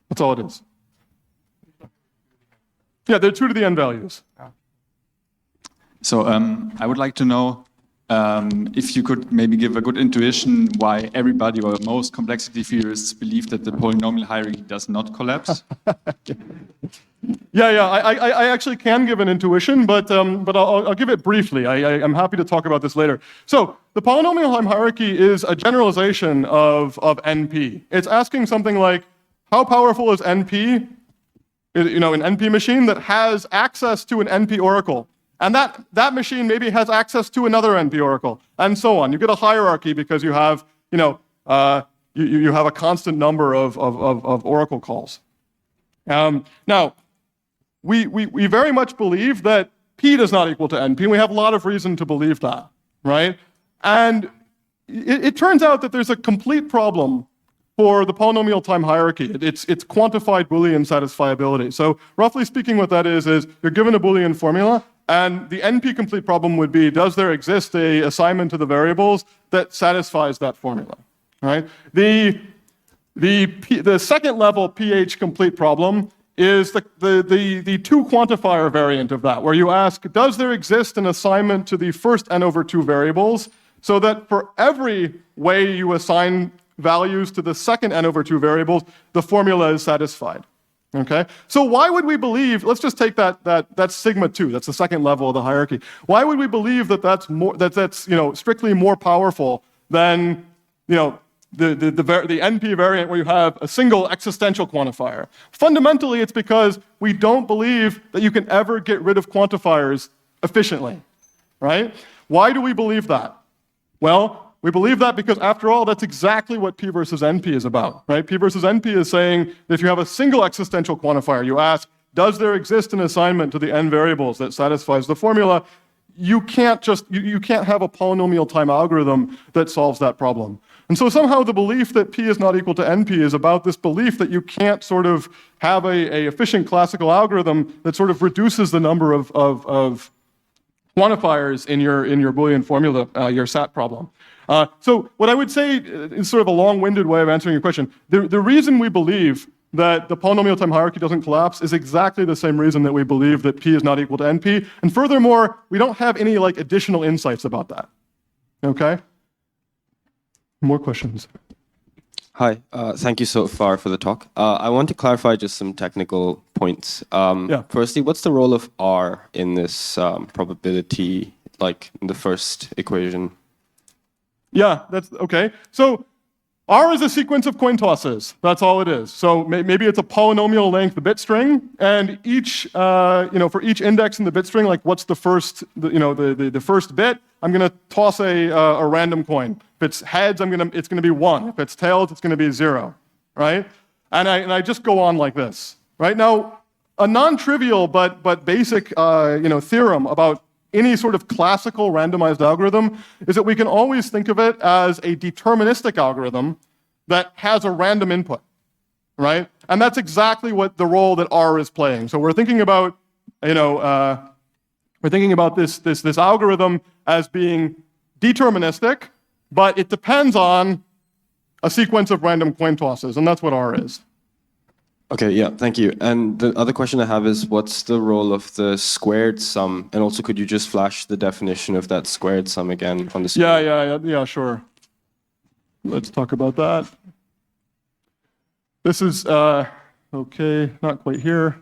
That's all it is. Yeah, they're 2 to the n values. So I would like to know if you could maybe give a good intuition why everybody or most complexity theorists believe that the polynomial hierarchy does not collapse. Yeah, I actually can give an intuition, but I'll give it briefly. I'm happy to talk about this later. So the polynomial time hierarchy is a generalization of NP. It's asking something like, how powerful is NP? You know, an NP machine that has access to an NP oracle. And that machine maybe has access to another NP oracle, and so on. You get a hierarchy because you have, you know, you have a constant number of oracle calls. Now, we very much believe that P does not equal to NP, and we have a lot of reason to believe that, right? And it turns out that there's a complete problem for the polynomial time hierarchy. It's quantified Boolean satisfiability. So roughly speaking, what that is you're given a Boolean formula, and the NP complete problem would be, does there exist a assignment to the variables that satisfies that formula, right? The second level pH complete problem is the two quantifier variant of that, where you ask, does there exist an assignment to the first n over 2 variables, so that for every way you assign values to the second n over 2 variables, the formula is satisfied. Okay, so why would we believe? Let's just take that's sigma 2. That's the second level of the hierarchy. Why would we believe that that's you know, strictly more powerful than, you know, the NP variant where you have a single existential quantifier? Fundamentally, it's because we don't believe that you can ever get rid of quantifiers efficiently, right? Why do we believe that? Well, we believe that because, after all, that's exactly what P versus NP is about, right? P versus NP is saying that if you have a single existential quantifier, you ask, does there exist an assignment to the n variables that satisfies the formula? You can't have a polynomial time algorithm that solves that problem. And so somehow the belief that P is not equal to NP is about this belief that you can't sort of have a efficient classical algorithm that sort of reduces the number of quantifiers in your Boolean formula, your SAT problem. So what I would say is sort of a long-winded way of answering your question. The reason we believe that the polynomial time hierarchy doesn't collapse is exactly the same reason that we believe that P is not equal to NP. And furthermore, we don't have any like additional insights about that. Okay? More questions? Hi, thank you so far for the talk. I want to clarify just some technical points. Firstly, what's the role of R in this probability, like in the first equation? Yeah, that's okay. So R is a sequence of coin tosses. That's all it is. So maybe it's a polynomial length bit string, and each, you know, for each index in the bit string, like what's the first, the first bit, I'm going to toss a random coin. If it's heads, it's going to be 1. If it's tails, it's going to be 0, right? And I just go on like this, right? Now, a non-trivial but basic, you know, theorem about any sort of classical randomized algorithm is that we can always think of it as a deterministic algorithm that has a random input, right? And that's exactly what the role that R is playing. So we're thinking about, you know, this algorithm as being deterministic, but it depends on a sequence of random coin tosses, and that's what R is. Okay, yeah, thank you. And the other question I have is, what's the role of the squared sum? And also, could you just flash the definition of that squared sum again on the screen? Yeah, sure. Let's talk about that. This is, okay, not quite here.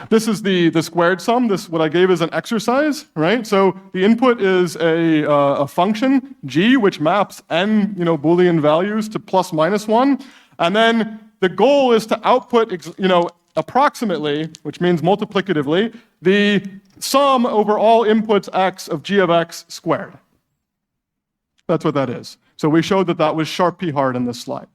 This is the squared sum. This, what I gave is an exercise, right? So the input is a function, g, which maps n, you know, Boolean values to plus minus 1. And then the goal is to output, you know, approximately, which means multiplicatively, the sum over all inputs x of g of x squared. That's what that is. So we showed that that was sharp p hard in this slide.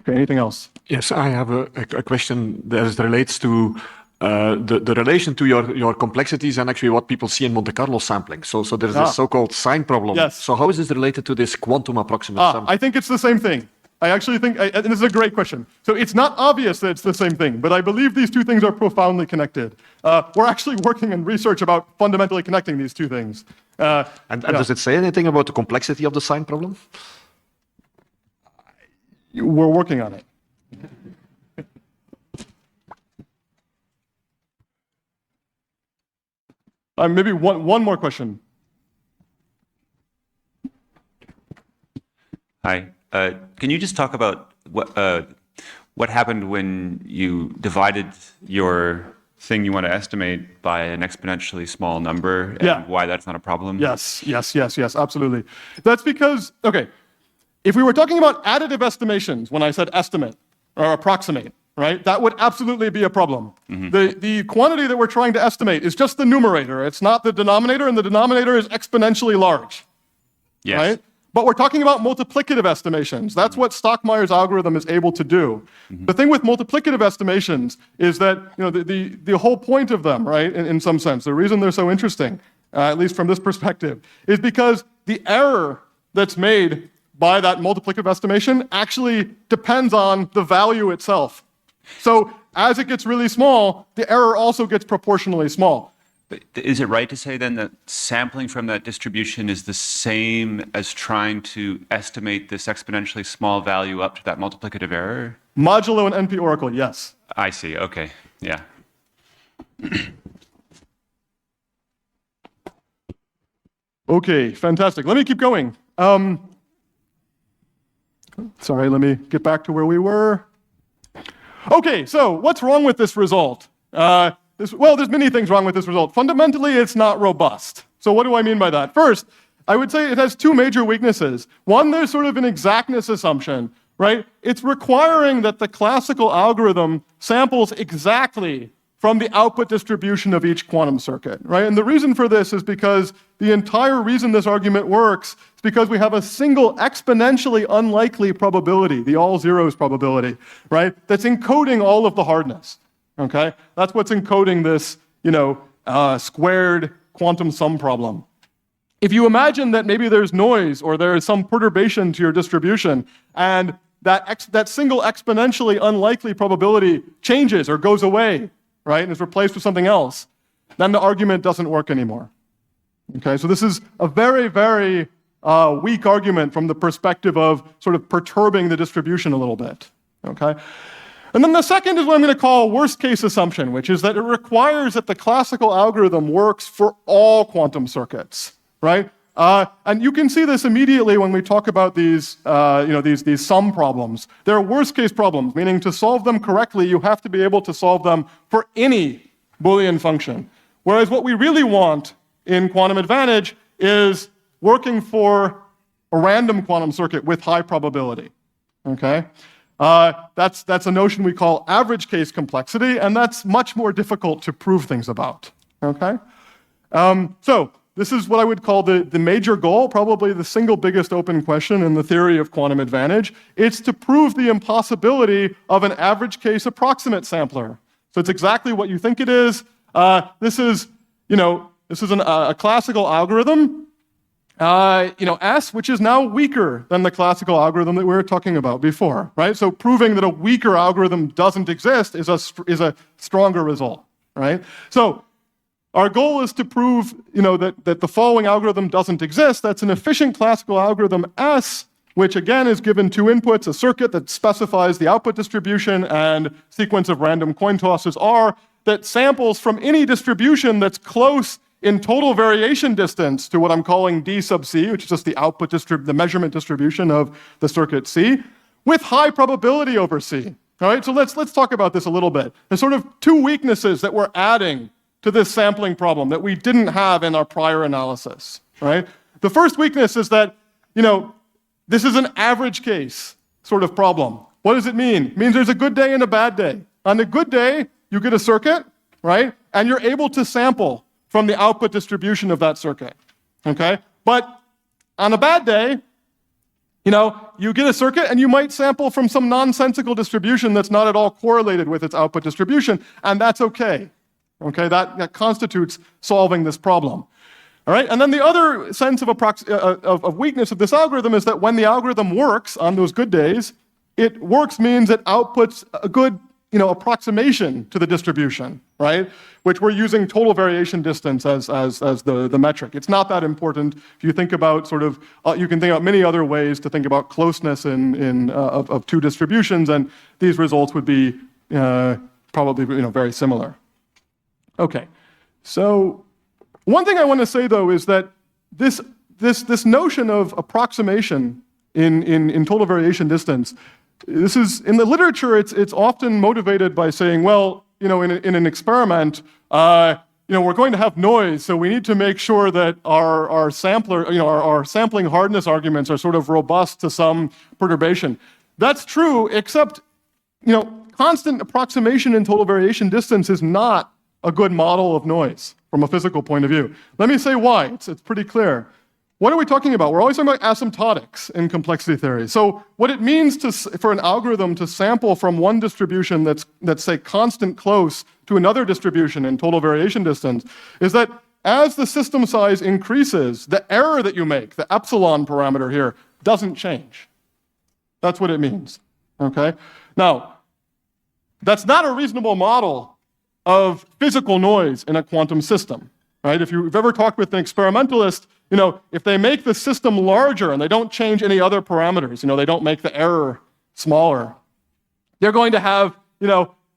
Okay, anything else? Yes, I have a question that relates to the relation to your complexities and actually what people see in Monte Carlo sampling. So there's this so-called sign problem. Yes. So how is this related to this quantum approximate sampling? I think it's the same thing. I actually think, and this is a great question. So it's not obvious that it's the same thing, but I believe these two things are profoundly connected. We're actually working in research about fundamentally connecting these two things. And does it say anything about the complexity of the sign problem? We're working on it. Maybe one more question. Hi. Can you just talk about what happened when you divided your thing you want to estimate by an exponentially small number and why that's not a problem? Yes, absolutely. That's because, okay, if we were talking about additive estimations, when I said estimate or approximate, right, that would absolutely be a problem. The quantity that we're trying to estimate is just the numerator. It's not the denominator, and the denominator is exponentially large. Yes. Right? But we're talking about multiplicative estimations. That's what Stockmeyer's algorithm is able to do. The thing with multiplicative estimations is that the whole point of them, right, in some sense, the reason they're so interesting, at least from this perspective, is because the error that's made by that multiplicative estimation actually depends on the value itself. So as it gets really small, the error also gets proportionally small. But is it right to say then that sampling from that distribution is the same as trying to estimate this exponentially small value up to that multiplicative error? Modulo and NP Oracle, yes. I see. Okay. Yeah. Okay, fantastic. Let me keep going. Sorry, let me get back to where we were. Okay, so what's wrong with this result? Well, there's many things wrong with this result. Fundamentally, it's not robust. So what do I mean by that? First, I would say it has two major weaknesses. One, there's sort of an exactness assumption, right? It's requiring that the classical algorithm samples exactly from the output distribution of each quantum circuit, right? And the reason for this is because the entire reason this argument works is because we have a single exponentially unlikely probability, the all zeros probability, right? That's encoding all of the hardness, okay? That's what's encoding this, squared quantum sum problem. If you imagine that maybe there's noise or there is some perturbation to your distribution and that single exponentially unlikely probability changes or goes away, right, and is replaced with something else, then the argument doesn't work anymore. Okay, so this is a very, very weak argument from the perspective of sort of perturbing the distribution a little bit. Okay, and then the second is what I'm going to call worst case assumption, which is that it requires that the classical algorithm works for all quantum circuits, right? And you can see this immediately when we talk about these, these sum problems. They're worst case problems, meaning to solve them correctly, you have to be able to solve them for any Boolean function. Whereas what we really want in quantum advantage is working for a random quantum circuit with high probability. Okay, that's a notion we call average case complexity, and that's much more difficult to prove things about. Okay, so this is what I would call the major goal, probably the single biggest open question in the theory of quantum advantage. It's to prove the impossibility of an average case approximate sampler. So it's exactly what you think it is. This is a classical algorithm, S, which is now weaker than the classical algorithm that we were talking about before, right? So proving that a weaker algorithm doesn't exist is a stronger result, right? So our goal is to prove, that the following algorithm doesn't exist. That's an efficient classical algorithm S, which again is given two inputs, a circuit that specifies the output distribution and sequence of random coin tosses R, that samples from any distribution that's close in total variation distance to what I'm calling D sub C, which is just the output the measurement distribution of the circuit C, with high probability over C. All right, so let's talk about this a little bit. There's sort of two weaknesses that we're adding to this sampling problem that we didn't have in our prior analysis, right? The first weakness is that, this is an average case sort of problem. What does it mean? It means there's a good day and a bad day. On the good day, you get a circuit, right? And you're able to sample from the output distribution of that circuit, okay? But on a bad day, you get a circuit and you might sample from some nonsensical distribution that's not at all correlated with its output distribution, and that's okay. Okay, that constitutes solving this problem. All right, and then the other sense of weakness of this algorithm is that when the algorithm works on those good days, it works means it outputs a good approximation to the distribution, right? Which we're using total variation distance as the metric. It's not that important. If you think about you can think about many other ways to think about closeness of two distributions, and these results would be probably very similar. Okay, so one thing I want to say though is that this notion of approximation in total variation distance, this is in the literature. It's often motivated by saying, well, in an experiment, we're going to have noise, so we need to make sure that our sampler, our sampling hardness arguments are sort of robust to some perturbation. That's true, except constant approximation in total variation distance is not a good model of noise from a physical point of view. Let me say why. It's pretty clear. What are we talking about? We're always talking about asymptotics in complexity theory. So what it means for an algorithm to sample from one distribution that's say constant close to another distribution in total variation distance is that as the system size increases, the error that you make, the epsilon parameter here, doesn't change. That's what it means. Okay? Now, that's not a reasonable model of physical noise in a quantum system, right? If you've ever talked with an experimentalist, if they make the system larger and they don't change any other parameters, they don't make the error smaller, they're going to have, an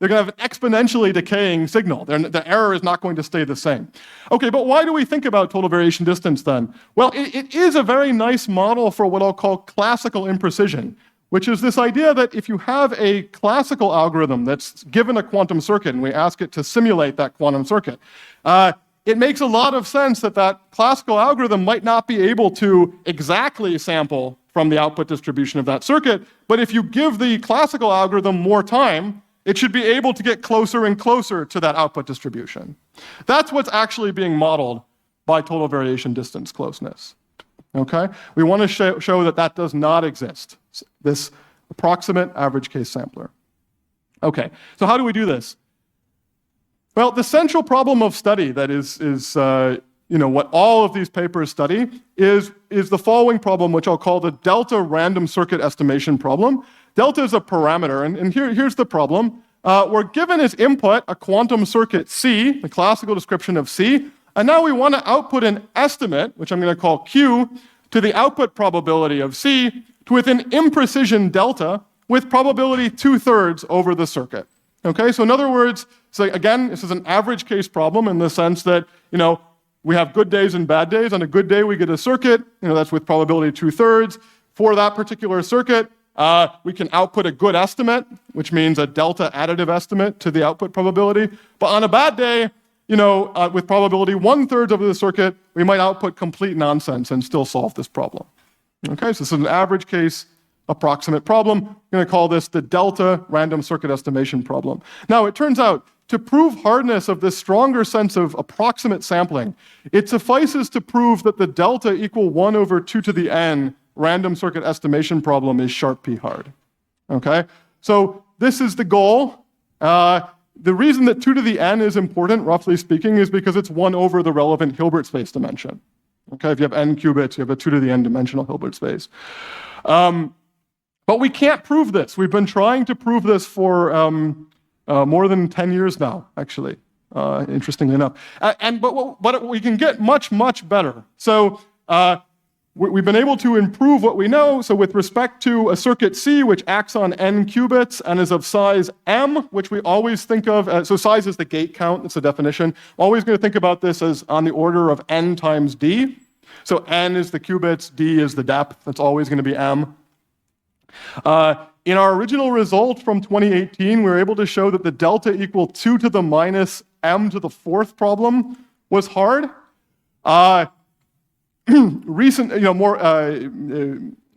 exponentially decaying signal. The error is not going to stay the same. Okay, but why do we think about total variation distance then? Well, it is a very nice model for what I'll call classical imprecision, which is this idea that if you have a classical algorithm that's given a quantum circuit and we ask it to simulate that quantum circuit, it makes a lot of sense that classical algorithm might not be able to exactly sample from the output distribution of that circuit, but if you give the classical algorithm more time, it should be able to get closer and closer to that output distribution. That's what's actually being modeled by total variation distance closeness. Okay? We want to show that does not exist, this approximate average case sampler. Okay, so how do we do this? Well, the central problem of study that is what all of these papers study is the following problem, which I'll call the delta random circuit estimation problem. Delta is a parameter, and here's the problem. We're given as input a quantum circuit C, the classical description of C, and now we want to output an estimate, which I'm going to call Q, to the output probability of C with an imprecision delta with probability 2/3 over the circuit. Okay, so in other words, again, this is an average case problem in the sense that, we have good days and bad days. On a good day, we get a circuit, that's with probability 2/3. For that particular circuit, we can output a good estimate, which means a delta additive estimate to the output probability. But on a bad day, with probability 1/3 over the circuit, we might output complete nonsense and still solve this problem. Okay, so this is an average case approximate problem. I'm going to call this the delta random circuit estimation problem. Now, it turns out to prove hardness of this stronger sense of approximate sampling, it suffices to prove that the delta equal 1/2 random circuit estimation problem is sharp P hard. Okay, so this is the goal. The reason that 2 is important, roughly speaking, is because it's 1 over the relevant Hilbert space dimension. Okay, if you have n qubits, you have a 2 dimensional Hilbert space. But we can't prove this. We've been trying to prove this for more than 10 years now, actually, interestingly enough. But we can get much, much better. So we've been able to improve what we know. So with respect to a circuit C, which acts on n qubits and is of size m, which we always think of, so size is the gate count, that's the definition. Always going to think about this as on the order of n times d. So n is the qubits, d is the depth, that's always going to be m. In our original result from 2018, we were able to show that the delta equal 2 to the minus m to the 4th problem was hard.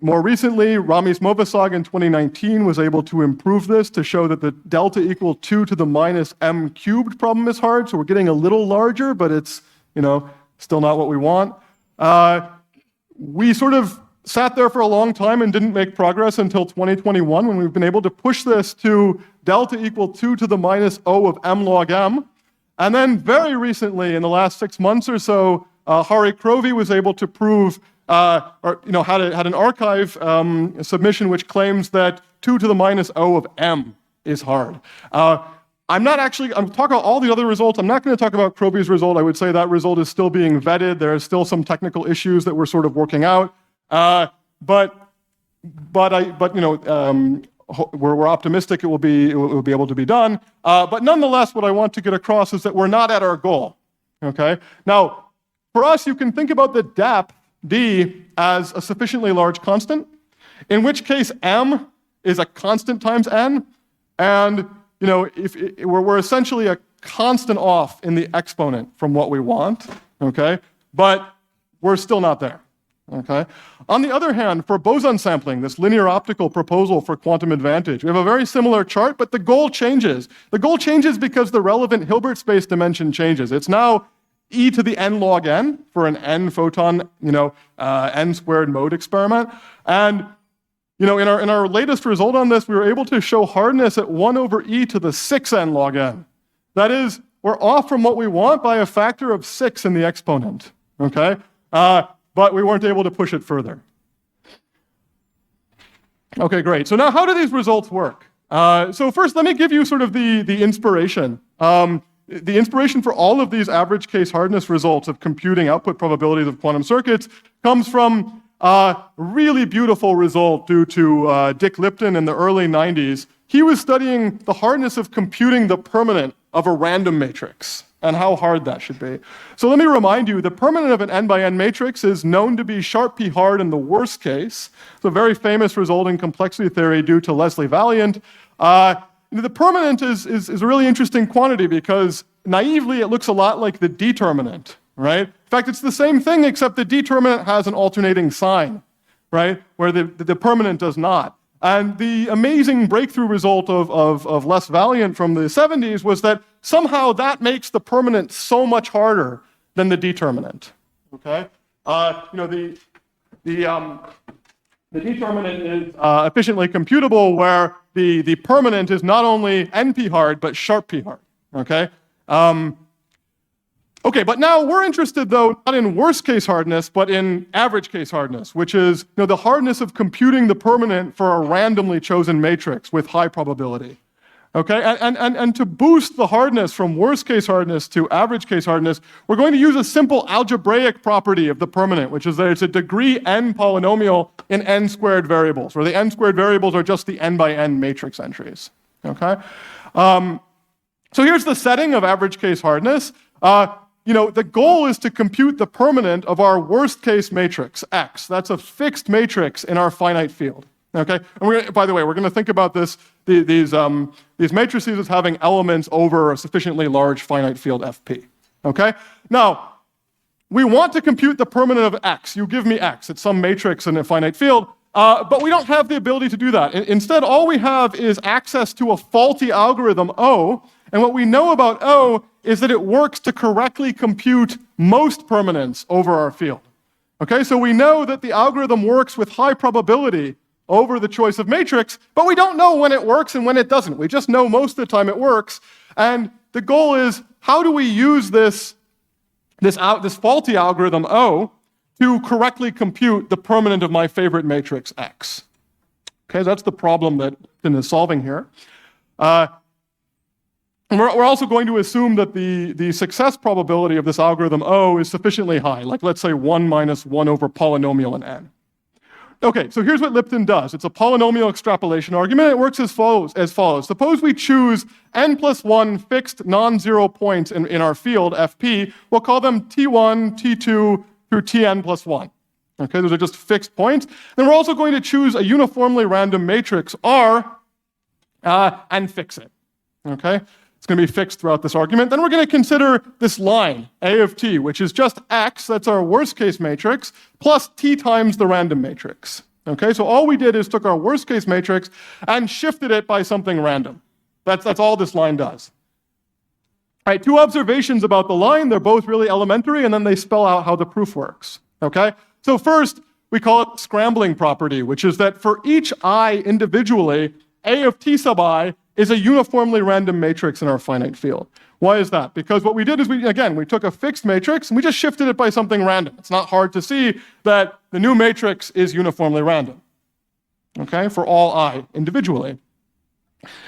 More recently, Rami Smovasag in 2019 was able to improve this to show that the delta equal 2 to the minus m cubed problem is hard. So we're getting a little larger, but it's still not what we want. we sort of sat there for a long time and didn't make progress until 2021, when we've been able to push this to delta equal 2 to the minus O of m log m. And then very recently, in the last 6 months or so, Hari Krovi was able to prove, had an archive submission which claims that 2 to the minus O of m is hard. I'm talking about all the other results. I'm not going to talk about Krovi's result. I would say that result is still being vetted. There are still some technical issues that we're sort of working out. We're optimistic it will be able to be done. But nonetheless, what I want to get across is that we're not at our goal. Okay. Now, for us, you can think about the depth d as a sufficiently large constant, in which case m is a constant times n, and if we're essentially a constant off in the exponent from what we want. Okay, but we're still not there. Okay. On the other hand, for boson sampling, this linear optical proposal for quantum advantage, we have a very similar chart, but the goal changes. The goal changes because the relevant Hilbert space dimension changes. It's now e to the n log n for an n photon, n squared mode experiment. And in our latest result on this, we were able to show hardness at 1 over e to the 6n log n. That is, we're off from what we want by a factor of 6 in the exponent. Okay. But we weren't able to push it further. Okay, great. So now how do these results work? So first, let me give you sort of the inspiration. The inspiration for all of these average case hardness results of computing output probabilities of quantum circuits comes from a really beautiful result due to Dick Lipton in the early 90s. He was studying the hardness of computing the permanent of a random matrix and how hard that should be. So let me remind you, the permanent of an n by n matrix is known to be sharp p hard in the worst case. It's a very famous result in complexity theory due to Leslie Valiant. The permanent is a really interesting quantity because naively it looks a lot like the determinant, right? In fact, it's the same thing except the determinant has an alternating sign, right? Where the permanent does not. And the amazing breakthrough result of Les Valiant from the 70s was that somehow that makes the permanent so much harder than the determinant. Okay, the determinant is efficiently computable, where the permanent is not only NP hard but sharp P hard. Okay. Okay, but now we're interested, though, not in worst case hardness, but in average case hardness, which is the hardness of computing the permanent for a randomly chosen matrix with high probability. Okay, and to boost the hardness from worst case hardness to average case hardness, we're going to use a simple algebraic property of the permanent, which is that it's a degree n polynomial in n squared variables, where the n squared variables are just the n by n matrix entries. Okay, so here's the setting of average case hardness. The goal is to compute the permanent of our worst case matrix, X. That's a fixed matrix in our finite field. Okay, and by the way, we're going to think about these matrices as having elements over a sufficiently large finite field FP. Okay, now we want to compute the permanent of X. You give me X. It's some matrix in a finite field, but we don't have the ability to do that. Instead, all we have is access to a faulty algorithm O, and what we know about O is that it works to correctly compute most permanents over our field. Okay, so we know that the algorithm works with high probability over the choice of matrix, but we don't know when it works and when it doesn't. We just know most of the time it works, and the goal is, how do we use this faulty algorithm O to correctly compute the permanent of my favorite matrix X? Okay, that's the problem that Finn is solving here. And we're also going to assume that the success probability of this algorithm O is sufficiently high, like let's say 1 minus 1 over polynomial in n. Okay, so here's what Lipton does. It's a polynomial extrapolation argument. It works as follows. Suppose we choose n plus 1 fixed non-zero points in our field, Fp. We'll call them T1, T2, through Tn plus 1. Okay, those are just fixed points. Then we're also going to choose a uniformly random matrix, R, and fix it. Okay? It's going to be fixed throughout this argument. Then we're going to consider this line, A of t, which is just X, that's our worst case matrix, plus t times the random matrix. Okay, so all we did is took our worst case matrix and shifted it by something random. That's all this line does. All right, two observations about the line. They're both really elementary, and then they spell out how the proof works. Okay, so first, we call it scrambling property, which is that for each I individually, A of t sub I is a uniformly random matrix in our finite field. Why is that? Because what we did is we took a fixed matrix and we just shifted it by something random. It's not hard to see that the new matrix is uniformly random, okay, for all I individually.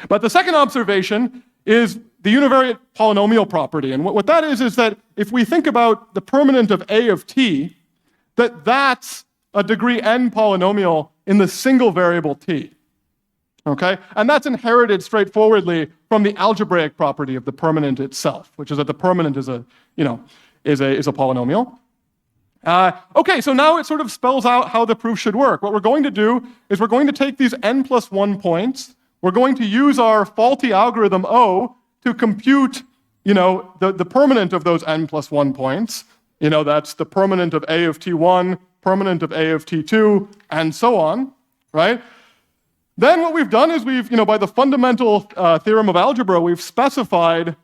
But the second observation is the univariate polynomial property. And what that is that if we think about the permanent of A of t, that's a degree n polynomial in the single variable t. Okay? And that's inherited straightforwardly from the algebraic property of the permanent itself, which is that the permanent is a polynomial. Okay, so now it sort of spells out how the proof should work. What we're going to do is we're going to take these n+1 points. We're going to use our faulty algorithm O to compute, the permanent of those n+1 points. That's the permanent of A of t1, permanent of A of t2, and so on, right? Then what we've done is by the fundamental theorem of algebra, we've specified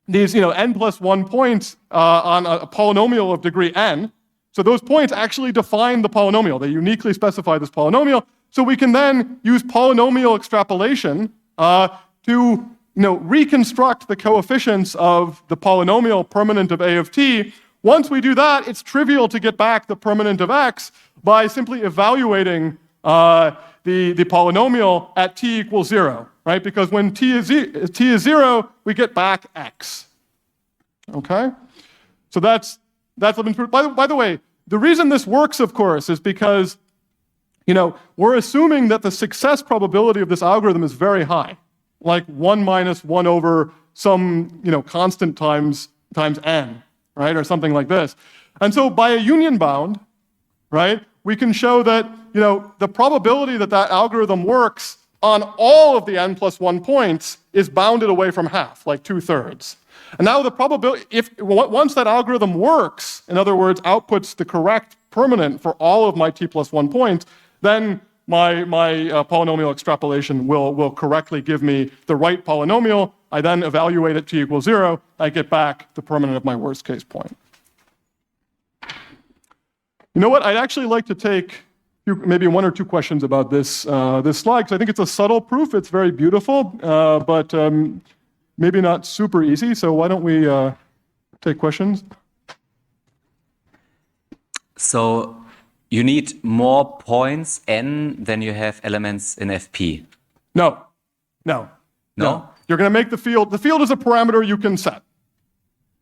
these, n+1 points on a polynomial of degree n. So those points actually define the polynomial. They uniquely specify this polynomial. So we can then use polynomial extrapolation to reconstruct the coefficients of the polynomial permanent of A of t. Once we do that, it's trivial to get back the permanent of x by simply evaluating the polynomial at t equals 0, right? Because when t is 0, we get back x. Okay? So that's been proved. By the way, the reason this works, of course, is because we're assuming that the success probability of this algorithm is very high, like 1 minus 1 over some constant times n, right, or something like this. And so by a union bound, right, we can show that the probability that algorithm works on all of the n+1 points is bounded away from half, like 2/3. And now the probability, once that algorithm works, in other words, outputs the correct permanent for all of my t+1 points, then my polynomial extrapolation will correctly give me the right polynomial. I then evaluate it t equals 0. I get back the permanent of my worst case point. You know what? I'd actually like to take maybe 1 or 2 questions about this slide, because I think it's a subtle proof. It's very beautiful, but maybe not super easy. So why don't we take questions? So you need more points n than you have elements in FP. No. You're going to make the field. The field is a parameter you can set,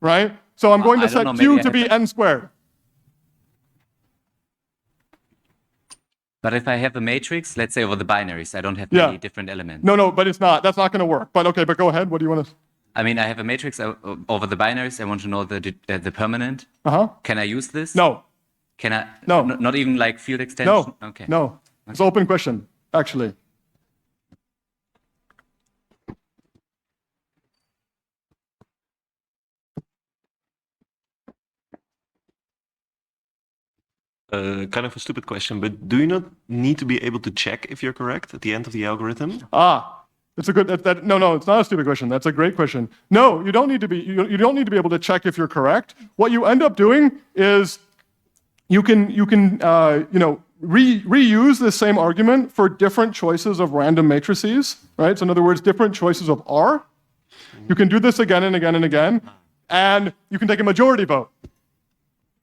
right? So I'm going to set Q to be n squared. But if I have a matrix, let's say over the binaries, I don't have many different elements. No, but it's not. That's not going to work. But okay, but go ahead. What do you want to? I mean, I have a matrix over the binaries. I want to know the permanent. Can I use this? No. Can I? No. Not even like field extension? No. Okay. No. It's an open question, actually. Kind of a stupid question, but do you not need to be able to check if you're correct at the end of the algorithm? That's a good. No, it's not a stupid question. That's a great question. No, you don't need to be. You don't need to be able to check if you're correct. What you end up doing is you can reuse the same argument for different choices of random matrices, right? So in other words, different choices of R. You can do this again and again and again, and you can take a majority vote.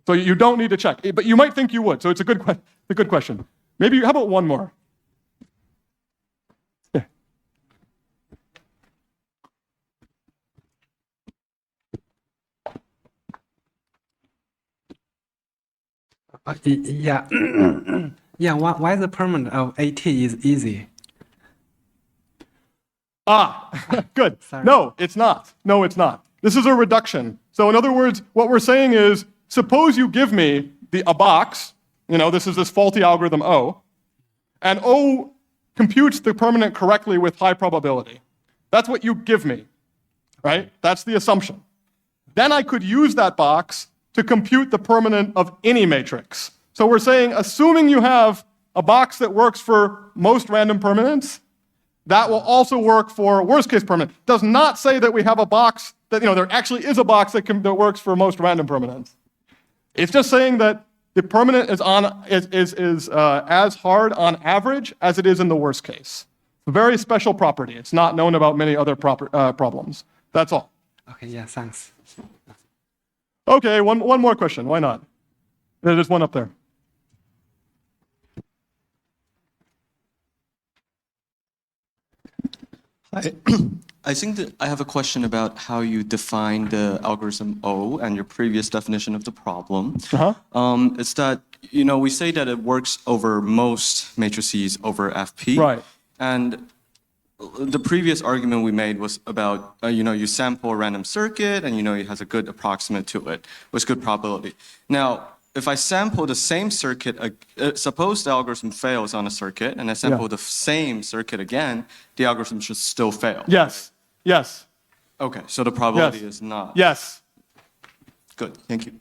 So you don't need to check, but you might think you would. So it's a good question. Maybe, how about one more? Yeah. Why the permanent of AT is easy? Good. Sorry. No, it's not. This is a reduction. So in other words, what we're saying is, suppose you give me a box, this is this faulty algorithm O, and O computes the permanent correctly with high probability. That's what you give me, right? That's the assumption. Then I could use that box to compute the permanent of any matrix. So we're saying, assuming you have a box that works for most random permanents, that will also work for worst case permanent. Does not say that we have a box that, there actually is a box that works for most random permanents. It's just saying that the permanent is as hard on average as it is in the worst case. A very special property. It's not known about many other problems. That's all. Okay, yeah, thanks. Okay, one more question. Why not? There's one up there. I think that I have a question about how you define the algorithm O and your previous definition of the problem. It's that, we say that it works over most matrices over FP. Right. And the previous argument we made was about, you sample a random circuit and it has a good approximate to it with good probability. Now, if I sample the same circuit, suppose the algorithm fails on a circuit and I sample the same circuit again, the algorithm should still fail. Yes. Yes. Okay, so the probability is not. Yes. Good, thank you.